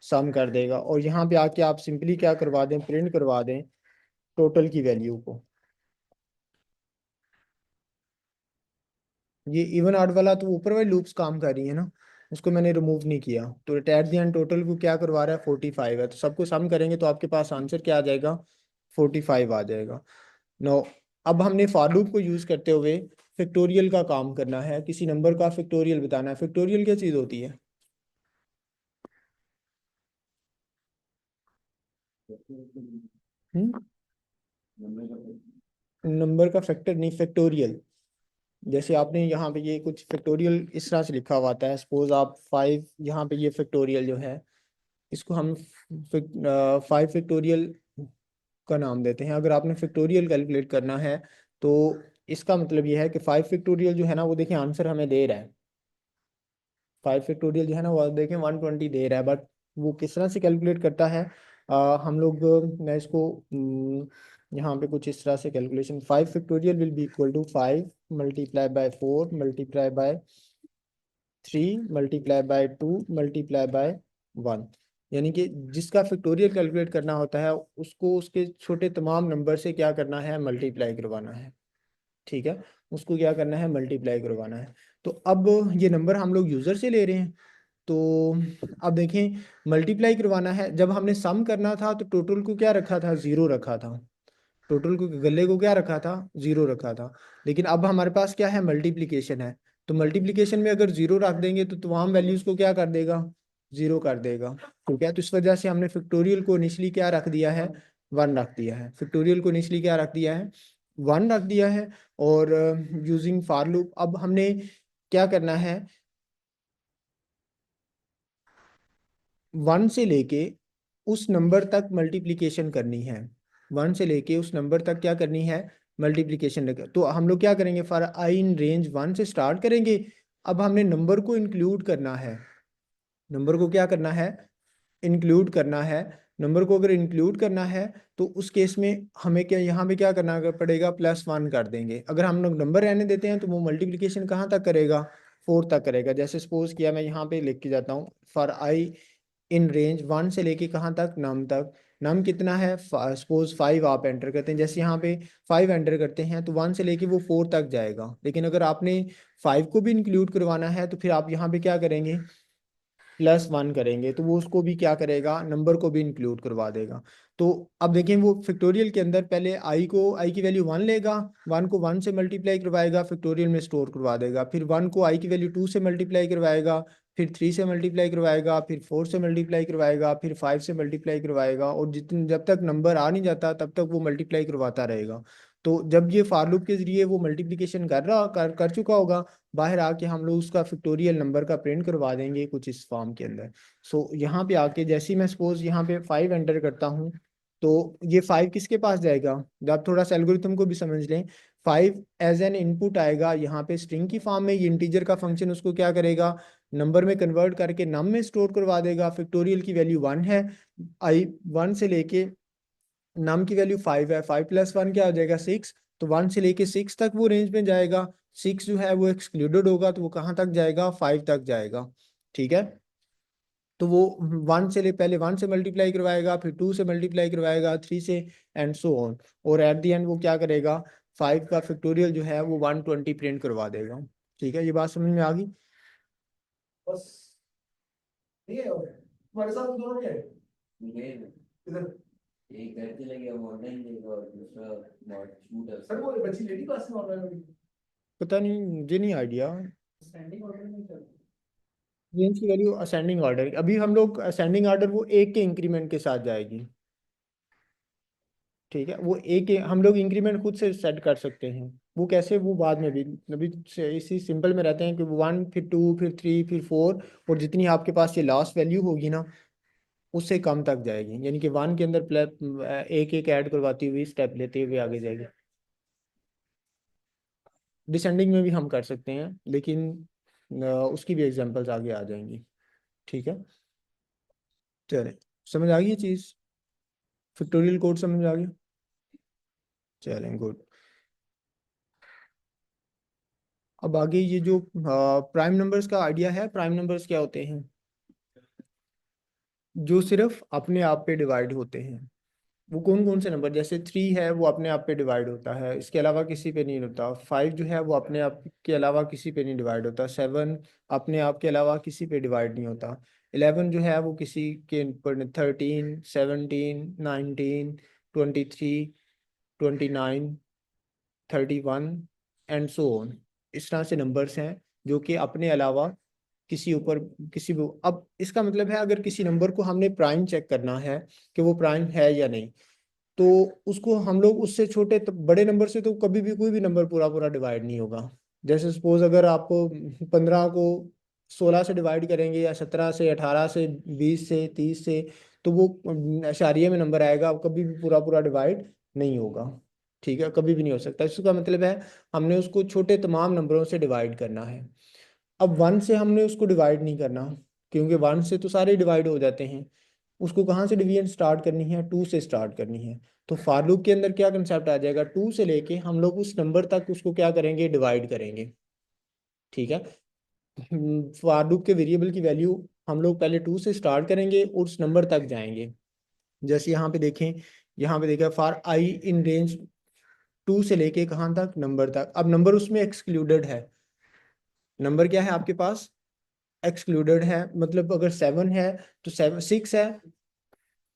सम कर देगा। और यहाँ पे आके आप सिंपली क्या करवा दें, प्रिंट करवा दें टोटल की वैल्यू को। ये इवन आउट वाला तो ऊपर वाली लूप्स काम कर रही है ना, उसको मैंने रिमूव नहीं किया, तो एट द एंड टोटल को क्या करवा रहा है, 45 है। तो सबको सम करेंगे तो आपके पास आंसर क्या आ जाएगा, 45 आ जाएगा। नो, अब हमने फॉर लूप को यूज करते हुए फैक्टोरियल का काम करना है, किसी नंबर का फैक्टोरियल बताना है। फैक्टोरियल क्या चीज होती है, हम्म, नंबर का फैक्टर नहीं, फैक्टोरियल। जैसे आपने यहाँ पे ये कुछ फैक्टोरियल इस तरह से लिखा हुआ आता है, सपोज आप 5, यहाँ पे ये फैक्टोरियल जो है इसको हम 5 फैक्टोरियल का नाम देते हैं। अगर आपने फैक्टोरियल कैलकुलेट करना है तो इसका मतलब ये है कि 5 फैक्टोरियल जो है ना, वो देखिए आंसर हमें दे रहा है, 5 फैक्टोरियल जो है ना वो देखें 120 दे रहा है, बट वो किस तरह से कैलकुलेट करता है, हम लोग मैं इसको यहाँ पे कुछ इस तरह से calculation, 5 factorial will be equal to 5 multiply by 4 multiply by 3 multiply by 2 multiply by 1। यानी कि जिसका फैक्टोरियल कैलकुलेट करना होता है उसको उसके छोटे तमाम नंबर से क्या करना है, मल्टीप्लाई करवाना है। ठीक है, उसको क्या करना है, मल्टीप्लाई करवाना है। तो अब ये नंबर हम लोग यूजर से ले रहे हैं, तो अब देखें मल्टीप्लाई करवाना है। जब हमने सम करना था तो टोटल को क्या रखा था, 0 रखा था, टोटल को गले को क्या रखा था, 0 रखा था। लेकिन अब हमारे पास क्या है, मल्टीप्लिकेशन है, तो मल्टीप्लिकेशन में अगर 0 रख देंगे तो तमाम वैल्यूज को क्या कर देगा, 0 कर देगा। ठीक है, तो इस वजह से हमने फैक्टोरियल को इनिशियली क्या रख दिया है, 1 रख दिया है। फैक्टोरियल को इनिशियली क्या रख दिया है, 1 रख दिया है। और यूजिंग फॉर लूप अब हमने क्या करना है, 1 से लेके उस नंबर तक मल्टीप्लिकेशन करनी है, 1 से लेके उस नंबर तक क्या करनी है, मल्टीप्लिकेशन। तो हम लोग क्या करेंगे, फॉर आई इन रेंज 1 से स्टार्ट करेंगे। अब हमने नंबर को इंक्लूड करना है, नंबर को क्या करना है, इंक्लूड करना है। नंबर को अगर इंक्लूड करना है तो उस केस में हमें क्या यहाँ पे क्या करना पड़ेगा, +1 कर देंगे। अगर हम लोग नंबर रहने देते हैं तो वो मल्टीप्लिकेशन कहाँ तक करेगा, 4 तक करेगा। जैसे सपोज किया, मैं यहाँ पे लिख के जाता हूँ, फॉर आई इन रेंज 1 से लेके कहाँ तक, नम तक। नम कितना है, सपोज 5 आप एंटर करते हैं, जैसे यहाँ पे 5 एंटर करते हैं तो 1 से लेके वो 4 तक जाएगा। लेकिन अगर आपने 5 को भी इंक्लूड करवाना है तो फिर आप यहाँ पे क्या करेंगे, +1 करेंगे तो वो उसको भी क्या करेगा, नंबर को भी इंक्लूड करवा देगा। तो अब देखें वो फैक्टोरियल के अंदर पहले आई की वैल्यू 1 लेगा, 1 को 1 से मल्टीप्लाई करवाएगा, फैक्टोरियल में स्टोर करवा देगा, फिर 1 को आई की वैल्यू 2 से मल्टीप्लाई करवाएगा, फिर 3 से मल्टीप्लाई करवाएगा, फिर 4 से मल्टीप्लाई करवाएगा, फिर 5 से मल्टीप्लाई करवाएगा, और जितने जब तक नंबर आ नहीं जाता तब तक वो मल्टीप्लाई करवाता रहेगा। तो जब ये फॉर लूप के जरिए वो मल्टीप्लिकेशन कर चुका होगा, बाहर आके हम लोग उसका फैक्टोरियल नंबर का प्रिंट करवा देंगे कुछ इस फॉर्म के अंदर। सो यहाँ पे आके जैसे ही मैं सपोज यहाँ पे 5 एंटर करता हूँ, तो ये 5 किसके पास जाएगा, जब आप थोड़ा सा एल्गोरिथम को भी समझ लें, 5 एज एन इनपुट आएगा यहाँ पे स्ट्रिंग की फॉर्म में, ये इंटीजर का फंक्शन उसको क्या करेगा, नंबर में कन्वर्ट करके नम में स्टोर करवा देगा। फैक्टोरियल की वैल्यू 1 है, आई 1 से लेके नम की वैल्यू 5 है, 5 + 1 क्या हो जाएगा 6, तो 1 से लेके 6 तक वो रेंज में जाएगा। 6 जो है वो एक्सक्लूडेड होगा तो वो कहाँ तक जाएगा, 5 तक जाएगा। ठीक है, तो वो 1 से ले पहले 1 से मल्टीप्लाई करवाएगा, फिर 2 से मल्टीप्लाई करवाएगा, 3 से, एंड सो ऑन, और एट द एंड वो क्या करेगा, 5 का फैक्टोरियल जो है वो 120 प्रिंट करवा देगा। ठीक है, ये बात समझ में आ गई। बस ये है तुम्हारे साथ दोनों क्या है इधर एक घर चले गया वो ऑनलाइन देगा और दूसरा नॉट शूटर सर वो बच्ची लेडी क्लास में ऑनलाइन पता नहीं, मुझे नहीं आइडिया। स्टैंडिंग ऑर्डर में चल रेंज की वैल्यू असेंडिंग ऑर्डर, अभी हम लोग असेंडिंग ऑर्डर वो एक के इंक्रीमेंट के साथ जाएगी। ठीक है, वो एक हम लोग इंक्रीमेंट खुद से सेट कर सकते हैं। वो कैसे, वो बाद में भी अभी इसी सिंपल में रहते हैं कि 1 फिर 2 फिर 3 फिर 4, और जितनी आपके पास ये लास्ट वैल्यू होगी ना उससे कम तक जाएगी, यानी कि 1 के अंदर एक एक ऐड करवाती हुई स्टेप लेते हुए आगे जाएगी। डिसेंडिंग में भी हम कर सकते हैं, लेकिन उसकी भी एग्जांपल्स आगे आ जाएंगी। ठीक है, चलें, समझ आ गई ये चीज़, फैक्टोरियल कोड समझ आ गया। चलें, गुड। अब आगे ये जो प्राइम नंबर्स का आइडिया है, प्राइम नंबर्स क्या होते हैं, जो सिर्फ अपने आप पे डिवाइड होते हैं। वो कौन कौन से नंबर, जैसे 3 है वो अपने आप पे डिवाइड होता है, इसके अलावा किसी पे नहीं होता। 5 जो है वो अपने आप के अलावा किसी पे नहीं डिवाइड होता। 7 अपने आप के अलावा किसी पे डिवाइड नहीं होता। 11 जो है वो किसी के ऊपर। 13, 17, 19, 23, 29, 31, एंड सो ऑन। इस तरह से नंबर्स हैं जो कि अपने अलावा किसी ऊपर किसी भी। अब इसका मतलब है अगर किसी नंबर को हमने प्राइम चेक करना है कि वो प्राइम है या नहीं, तो उसको हम लोग उससे छोटे बड़े नंबर से तो कभी भी कोई भी नंबर पूरा पूरा डिवाइड नहीं होगा। जैसे सपोज अगर आप 15 को 16 से डिवाइड करेंगे, या 17 से, 18 से, 20 से, 30 से, तो वो अशारिये में नंबर आएगा, कभी भी पूरा पूरा डिवाइड नहीं होगा। ठीक है, कभी भी नहीं हो सकता। इसका मतलब है हमने उसको छोटे तमाम नंबरों से डिवाइड करना है। अब 1 से हमने उसको डिवाइड नहीं करना, क्योंकि 1 से तो सारे डिवाइड हो जाते हैं। उसको कहाँ से डिवीजन स्टार्ट करनी है, 2 से स्टार्ट करनी है। तो फॉर लूप के अंदर क्या कंसेप्ट आ जाएगा, 2 से लेके हम लोग उस नंबर तक उसको क्या करेंगे, डिवाइड करेंगे। ठीक है, फॉर लूप के वेरिएबल की वैल्यू हम लोग पहले 2 से स्टार्ट करेंगे और उस नंबर तक जाएंगे। जैसे यहाँ पे देखें, यहाँ पे देखा फॉर आई इन रेंज 2 से लेके कहाँ तक, नंबर तक। अब नंबर उसमें एक्सक्लूडेड है, नंबर क्या है आपके पास, एक्सक्लूडेड है। मतलब अगर 7 है तो 6 है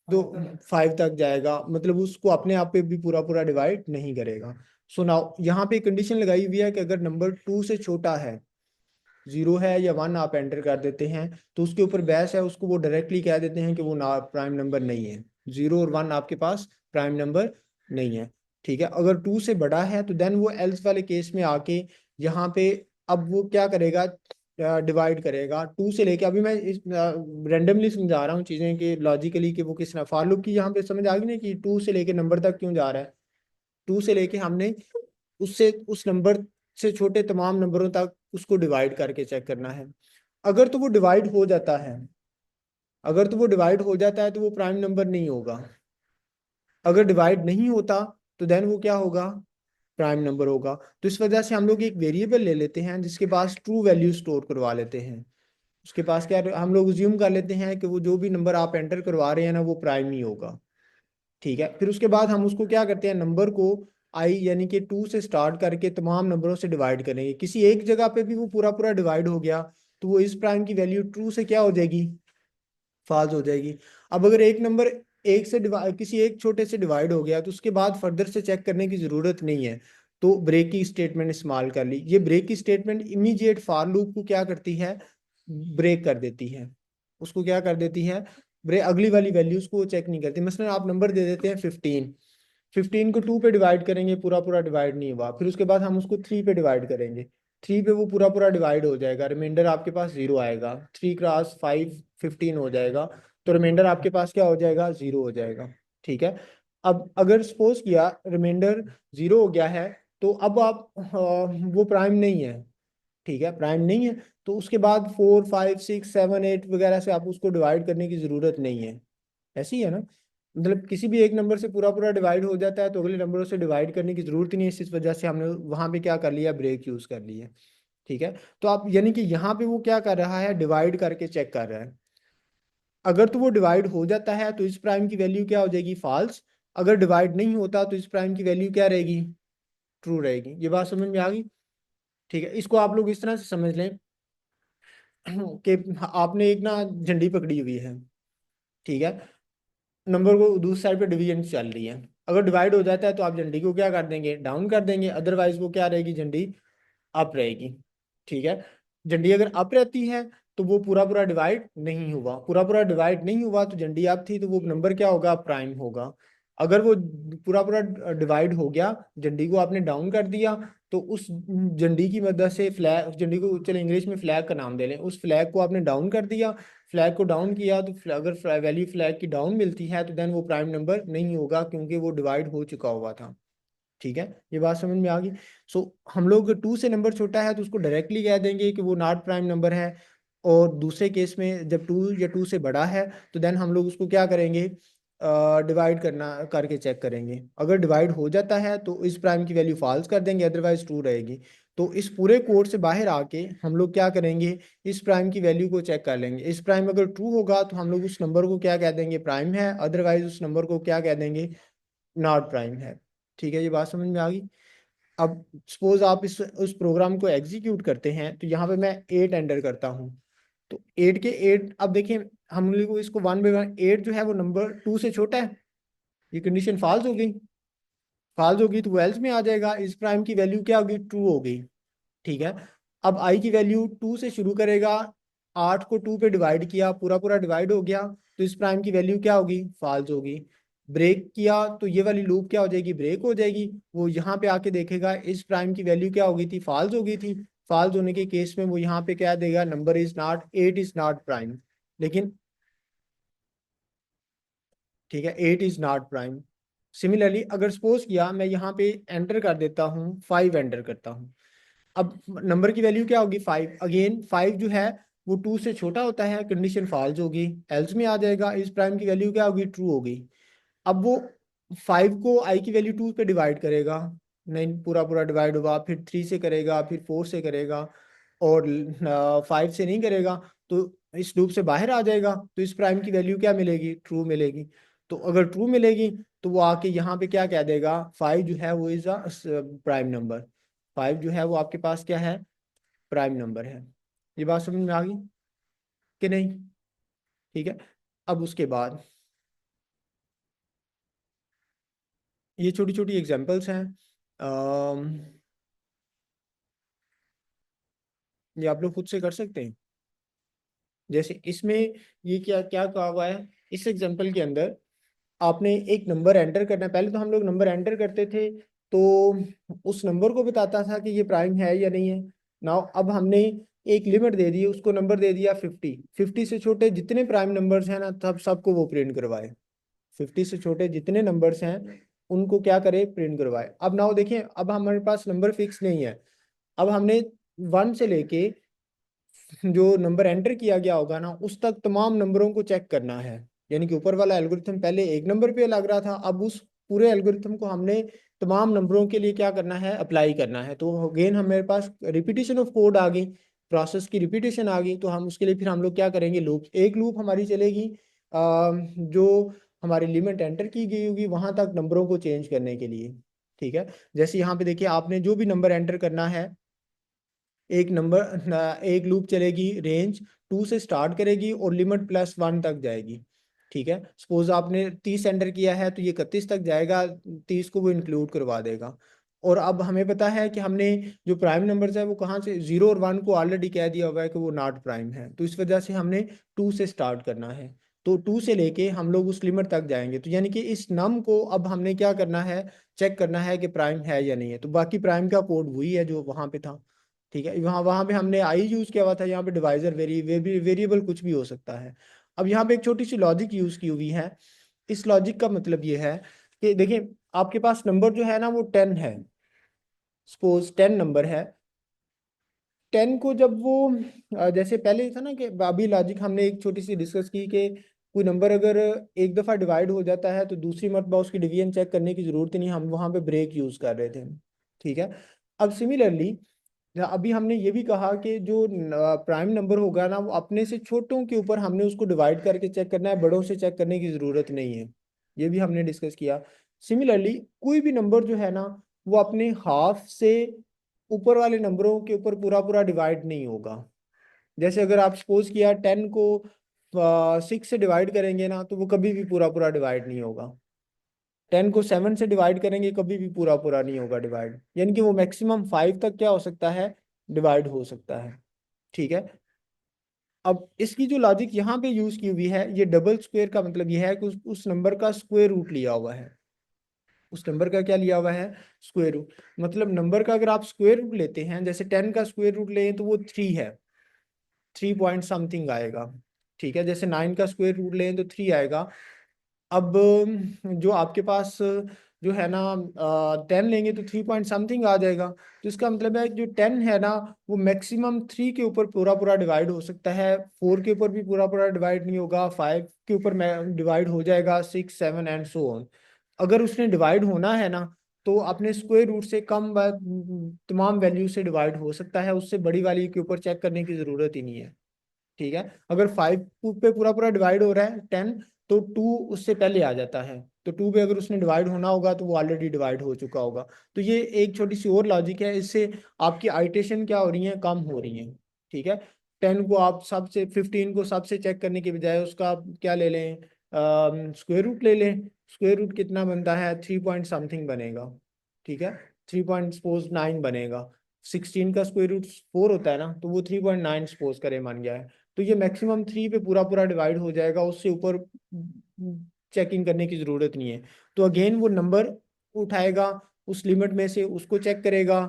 तो 5 तक जाएगा, मतलब उसको अपने आप पे भी पूरा पूरा डिवाइड नहीं करेगा। सो नाउ यहाँ पे कंडीशन लगाई हुई है कि अगर नंबर 2 से छोटा है, 0 है या 1 आप एंटर कर देते हैं, तो उसके ऊपर बहस है, उसको वो डायरेक्टली कह देते हैं कि वो ना प्राइम नंबर नहीं है। 0 और 1 आपके पास प्राइम नंबर नहीं है। ठीक है, अगर 2 से बड़ा है तो देन वो एल्स वाले केस में आके यहाँ पे अब वो क्या करेगा, डिवाइड करेगा 2 से लेके। अभी मैं रेंडमली समझा रहा हूँ चीज़ें कि लॉजिकली कि वो किस तरह फॉर लूप की यहाँ पे समझ आ गई ना कि 2 से लेके नंबर तक क्यों जा रहा है। 2 से लेके हमने उससे उस नंबर से छोटे तमाम नंबरों तक उसको डिवाइड करके चेक करना है। अगर तो वो डिवाइड हो जाता है, अगर तो वो डिवाइड हो जाता है तो वो प्राइम नंबर नहीं होगा। अगर डिवाइड नहीं होता तो देन वो क्या होगा, प्राइम नंबर होगा। तो इस वजह से हम लोग एक वेरिएबल ले लेते हैं जिसके पास ट्रू वैल्यू स्टोर करवा लेते हैं। उसके पास क्या, हम लोग ज्यूम कर लेते हैं कि वो जो भी नंबर आप एंटर करवा रहे हैं ना वो प्राइम ही होगा। ठीक है, फिर उसके बाद हम उसको क्या करते हैं, नंबर को आई यानी कि 2 से स्टार्ट करके तमाम नंबरों से डिवाइड करेंगे। किसी एक जगह पे भी वो पूरा पूरा डिवाइड हो गया तो वो इस प्राइम की वैल्यू ट्रू से क्या हो जाएगी, फॉल्स हो जाएगी। अब अगर एक नंबर एक से डिवाइड, किसी एक छोटे से डिवाइड हो गया, तो उसके बाद फर्दर से चेक करने की जरूरत नहीं है, तो ब्रेक की स्टेटमेंट इस्तेमाल कर ली। ये ब्रेक की स्टेटमेंट इमीडिएट फॉर लूप को क्या करती है, ब्रेक कर देती है, उसको क्या कर देती है, ब्रेक, अगली वाली वैल्यूज को चेक नहीं करती। मसलन आप नंबर दे देते हैं 15, 15 को 2 पे डिवाइड करेंगे, पूरा पूरा डिवाइड नहीं हुआ, फिर उसके बाद हम उसको 3 पे डिवाइड करेंगे, 3 पे वो पूरा पूरा डिवाइड हो जाएगा, रिमाइंडर आपके पास 0 आएगा, 3 क्रॉस 5 15 हो जाएगा, तो रिमाइंडर आपके पास क्या हो जाएगा, 0 हो जाएगा। ठीक है। अब अगर सपोज किया रिमाइंडर 0 हो गया है, तो अब आप वो प्राइम नहीं है, ठीक है, प्राइम नहीं है, तो उसके बाद 4 5 6 7 8 वगैरह से आप उसको डिवाइड करने की जरूरत नहीं है। ऐसी ही है ना, मतलब किसी भी एक नंबर से पूरा पूरा डिवाइड हो जाता है तो अगले नंबरों से डिवाइड करने की जरूरत ही नहीं है, इस वजह से हमने वहां पे क्या कर लिया, ब्रेक यूज कर लिया। ठीक है। तो आप यानी कि यहाँ पे वो क्या कर रहा है, डिवाइड करके चेक कर रहा है। अगर तो वो डिवाइड हो जाता है तो इस प्राइम की वैल्यू क्या हो जाएगी, फॉल्स। अगर डिवाइड नहीं होता तो इस प्राइम की वैल्यू क्या रहेगी, ट्रू रहेगी। ये बात समझ में आ गई। ठीक है, इसको आप लोग इस तरह से समझ लें कि आपने एक ना झंडी पकड़ी हुई है, ठीक है, नंबर को दूसरी साइड पे डिवीजन चल रही है, अगर डिवाइड हो जाता है तो आप झंडी को क्या कर देंगे, डाउन कर देंगे, अदरवाइज वो क्या रहेगी, झंडी अप रहेगी। ठीक है। झंडी अगर अप रहती है तो वो पूरा पूरा डिवाइड नहीं हुआ, पूरा पूरा डिवाइड नहीं हुआ तो झंडी अप थी, तो वो नंबर क्या होगा, प्राइम होगा। अगर वो पूरा पूरा डिवाइड हो गया, झंडी को आपने डाउन कर दिया, तो उस झंडी की मदद से फ्लैग, झंडी को चले इंग्लिश में फ्लैग का नाम दे लें, उस फ्लैग को आपने डाउन कर दिया, फ्लैग को डाउन किया तो अगर वैल्यू फ्लैग की डाउन मिलती है तो देन वो प्राइम नंबर नहीं होगा, क्योंकि वो डिवाइड हो चुका हुआ था। ठीक है, ये बात समझ में आ गई। सो हम लोग 2 से नंबर छोटा है तो उसको डायरेक्टली कह देंगे कि वो नॉट प्राइम नंबर है, और दूसरे केस में जब 2 या 2 से बड़ा है तो देन हम लोग उसको क्या करेंगे, डिवाइड करना करके चेक करेंगे। अगर डिवाइड हो जाता है तो इस प्राइम की वैल्यू फॉल्स कर देंगे, अदरवाइज ट्रू रहेगी। तो इस पूरे कोड से बाहर आके हम लोग क्या करेंगे, इस प्राइम की वैल्यू को चेक कर लेंगे। इस प्राइम अगर ट्रू होगा तो हम लोग उस नंबर को क्या कह देंगे, प्राइम है, अदरवाइज उस नंबर को क्या कह देंगे, नॉट प्राइम है। ठीक है, ये बात समझ में आ गई। अब सपोज आप इस उस प्रोग्राम को एग्जीक्यूट करते हैं, तो यहाँ पे मैं 8 एंटर करता हूँ, तो 8 के 8, अब देखिए हम लोग को इसको 1 बाई 1, 8 जो है वो नंबर 2 से छोटा है, ये कंडीशन फॉल्स हो गई, फॉल्स होगी तो वो एल्स में आ जाएगा, इस प्राइम की वैल्यू क्या होगी, ट्रू हो गई। ठीक है। अब आई की वैल्यू 2 से शुरू करेगा, 8 को 2 पे डिवाइड किया, पूरा पूरा डिवाइड हो गया, तो इस प्राइम की वैल्यू क्या होगी, फॉल्स होगी। ब्रेक किया तो ये वाली लूप क्या हो जाएगी, ब्रेक हो जाएगी। वो यहाँ पे आके देखेगा इस प्राइम की वैल्यू क्या हो गई थी, फॉल्स हो गई थी। फॉल्स होने के केस में वो यहाँ पे क्या देगा, number is not, 8 is not prime. लेकिन ठीक है, 8 इज नॉट प्राइम। सिमिलरली अगर सपोज किया मैं यहाँ पे एंटर कर देता हूँ, 5 एंटर करता हूँ, अब नंबर की वैल्यू क्या होगी, 5। अगेन 5 जो है वो 2 से छोटा होता है, कंडीशन फॉल्स होगी, एल्स में आ जाएगा, इस प्राइम की वैल्यू क्या होगी, ट्रू होगी। अब वो 5 को आई की वैल्यू 2 पे डिवाइड करेगा, नहीं पूरा पूरा डिवाइड हुआ, फिर 3 से करेगा, फिर 4 से करेगा, और 5 से नहीं करेगा, तो इस लूप से बाहर आ जाएगा, तो इस प्राइम की वैल्यू क्या मिलेगी, ट्रू मिलेगी। तो अगर ट्रू मिलेगी तो वो आके यहाँ पे क्या कह देगा, 5 जो है वो इज अ प्राइम नंबर, 5 जो है वो आपके पास क्या है, प्राइम नंबर है। ये बात समझ में आ गई कि नहीं। ठीक है। अब उसके बाद ये छोटी छोटी एग्जांपल्स हैं, ये आप लोग खुद से कर सकते हैं। जैसे इसमें ये क्या क्या कहा हुआ है, इस एग्जांपल के अंदर आपने एक नंबर एंटर करना है। पहले तो हम लोग नंबर एंटर करते थे तो उस नंबर को बताता था कि ये प्राइम है या नहीं है। नाउ अब हमने एक लिमिट दे दी, उसको नंबर दे दिया 50, 50 से छोटे जितने प्राइम नंबर्स हैं ना, तब सबको वो प्रिंट करवाए। 50 से छोटे जितने नंबर्स हैं उनको क्या करे, प्रिंट करवाए। अब नाउ देखिए, अब हमारे पास नंबर फिक्स नहीं है, अब हमने 1 से लेके जो नंबर एंटर किया गया होगा ना उस तक तमाम नंबरों को चेक करना है। यानी कि ऊपर वाला एल्गोरिथम पहले एक नंबर पे लग रहा था, अब उस पूरे एल्गोरिथम को हमने तमाम नंबरों के लिए क्या करना है, अप्लाई करना है। तो अगेन हमारे पास रिपीटेशन ऑफ कोड आ गई, प्रोसेस की रिपीटेशन आ गई, तो हम उसके लिए फिर हम लोग क्या करेंगे, लूप, एक लूप हमारी चलेगी जो हमारी लिमिट एंटर की गई होगी वहां तक नंबरों को चेंज करने के लिए। ठीक है। जैसे यहाँ पे देखिए आपने जो भी नंबर एंटर करना है, एक नंबर एक लूप चलेगी, रेंज 2 से स्टार्ट करेगी और लिमिट +1 तक जाएगी। ठीक है, सपोज आपने 30 एंटर किया है तो ये 31 तक जाएगा, 30 को वो इंक्लूड करवा देगा। और अब हमें पता है कि हमने जो प्राइम नंबर्स है वो कहाँ से, 0 और 1 को ऑलरेडी कह दिया हुआ है कि वो नॉट प्राइम है, तो इस वजह से हमने 2 से स्टार्ट करना है। तो 2 से लेके हम लोग उस लिमिट तक जाएंगे, तो यानी कि इस नम को अब हमने क्या करना है, चेक करना है कि प्राइम है या नहीं है। तो बाकी प्राइम का कोड वही है जो वहां पे था। ठीक है, वहां वहां पे हमने आई यूज किया हुआ था, यहाँ पे डिवाइजर वेरिएबल कुछ भी हो सकता है। अब यहाँ पे एक छोटी सी लॉजिक यूज की हुई है। इस लॉजिक का मतलब ये है कि देखिए, आपके पास नंबर जो है ना वो 10 है, सपोज 10 नंबर है। 10 को जब वो जैसे पहले था ना कि अभी लॉजिक हमने एक छोटी सी डिस्कस की कि कोई नंबर अगर एक दफ़ा डिवाइड हो जाता है तो दूसरी मरतबा उसकी डिवीजन चेक करने की ज़रूरत ही नहीं, हम वहाँ पे ब्रेक यूज़ कर रहे थे। ठीक है, अब सिमिलरली अभी हमने ये भी कहा कि जो प्राइम नंबर होगा ना वो अपने से छोटों के ऊपर हमने उसको डिवाइड करके चेक करना है, बड़ों से चेक करने की ज़रूरत नहीं है। ये भी हमने डिस्कस किया। सिमिलरली कोई भी नंबर जो है ना वो अपने हाफ से ऊपर वाले नंबरों के ऊपर पूरा पूरा डिवाइड नहीं होगा। जैसे अगर आप सपोज किया 10 को 6 से डिवाइड करेंगे ना तो वो कभी भी पूरा पूरा डिवाइड नहीं होगा। 10 को 7 से डिवाइड करेंगे कभी भी पूरा पूरा नहीं होगा डिवाइड, यानी कि वो मैक्सिमम 5 तक क्या हो सकता है, डिवाइड हो सकता है। ठीक है, अब इसकी जो लॉजिक यहाँ पे यूज की हुई है, ये डबल स्क्वायर का मतलब ये है कि उस नंबर का स्क्वायर रूट लिया हुआ है। उस नंबर का क्या लिया हुआ है, स्क्वायर रूट। मतलब नंबर का अगर आप स्क्वायर रूट लेते हैं, जैसे 10 का स्क्वायर रूट लें तो वो 3 है, 3 पॉइंट समथिंग आएगा। ठीक है, जैसे 9 का स्क्वायर रूट लें तो 3 आएगा। अब जो आपके पास जो है ना 10 लेंगे तो 3 पॉइंट समथिंग आ जाएगा। तो इसका मतलब है जो 10 है ना वो मैक्सिमम 3 के ऊपर पूरा पूरा डिवाइड हो सकता है, 4 के ऊपर भी पूरा पूरा डिवाइड नहीं होगा, 5 के ऊपर डिवाइड हो जाएगा, 6 7 एंड सो ऑन। अगर उसने डिवाइड होना है ना तो अपने स्क्वायर रूट से कम तमाम वैल्यू से डिवाइड हो सकता है, उससे बड़ी वाली के ऊपर चेक करने की जरूरत ही नहीं है। ठीक है, अगर 5 पे पूरा पूरा डिवाइड हो रहा है 10, तो 2 उससे पहले आ जाता है, तो 2 पे अगर उसने डिवाइड होना होगा तो वो ऑलरेडी डिवाइड हो चुका होगा। तो ये एक छोटी सी और लॉजिक है, इससे आपकी आइटेशन क्या हो रही है, कम हो रही है। ठीक है, 10 को आप सबसे 15 को सबसे चेक करने के बजाय उसका आप क्या ले लें, स्क्वायर रूट ले लें। स्क्वायर रूट कितना बनता है, 3 पॉइंट समथिंग बनेगा। ठीक है, 3.9 बनेगा। 16 का स्क्वायर रूट 4 होता है ना, तो वो 3.9 सपोज करें मान गया है। तो ये मैक्सिमम 3 पे पूरा पूरा डिवाइड हो जाएगा, उससे ऊपर चेकिंग करने की जरूरत नहीं है। तो अगेन वो नंबर उठाएगा उस लिमिट में से, उसको चेक करेगा।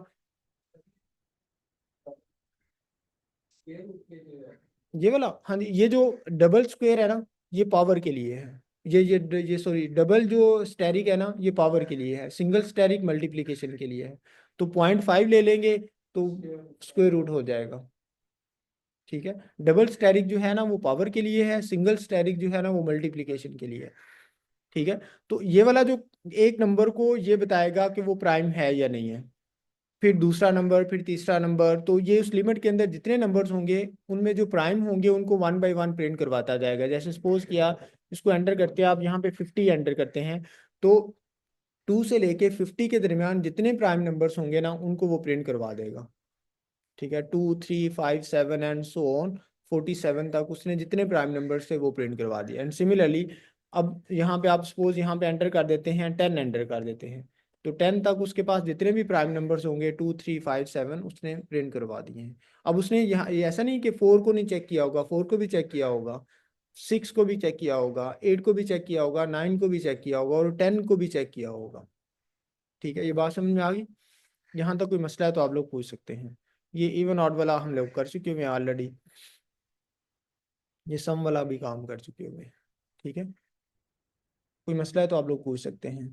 ये वाला, हाँ जी, ये जो डबल स्क्वायर है ना ये पावर के लिए है। ये सॉरी, डबल जो स्टेरिक है ना ये पावर के लिए है, सिंगल स्टेरिक मल्टीप्लिकेशन के लिए है। तो 0.5 ले लेंगे तो स्क्वायर रूट हो जाएगा। ठीक है, डबल स्टेरिक जो है ना वो पावर के लिए है, सिंगल स्टेरिक जो है ना वो मल्टीप्लिकेशन के लिए है। ठीक है, तो ये वाला जो एक नंबर को ये बताएगा कि वो प्राइम है या नहीं है, फिर दूसरा नंबर, फिर तीसरा नंबर, तो ये उस लिमिट के अंदर जितने नंबर्स होंगे उनमें जो प्राइम होंगे उनको 1 बाय 1 प्रिंट करवाता जाएगा। जैसे सपोज किया, इसको एंटर करते हैं आप, यहाँ पे 50 एंटर करते हैं, तो 2 से लेके 50 के दरमियान जितने प्राइम नंबर्स होंगे ना उनको वो प्रिंट करवा देगा। ठीक है, 2 3 5 7 एंड सो ऑन 47 तक उसने जितने प्राइम नंबर्स थे वो प्रिंट करवा दिए। एंड सिमिलरली अब यहाँ पे आप सपोज यहाँ पे एंटर कर देते हैं, 10 एंटर कर देते हैं, तो 10 तक उसके पास जितने भी प्राइम नंबर्स होंगे 2 3 5 7 उसने प्रिंट करवा दिए हैं। अब उसने यहाँ ये ऐसा नहीं कि 4 को नहीं चेक किया होगा, 4 को भी चेक किया होगा, 6 को भी चेक किया होगा, 8 को भी चेक किया होगा, 9 को भी चेक किया होगा और 10 को भी चेक किया होगा। ठीक है, ये बात समझ में आ गई। यहाँ तक कोई मसला है तो आप लोग पूछ सकते हैं। ये इवन ऑड वाला हम लोग कर चुके हुए हैं ऑलरेडी, ये सम वाला भी काम कर चुके हुए हैं। ठीक है, कोई मसला है तो आप लोग पूछ सकते हैं।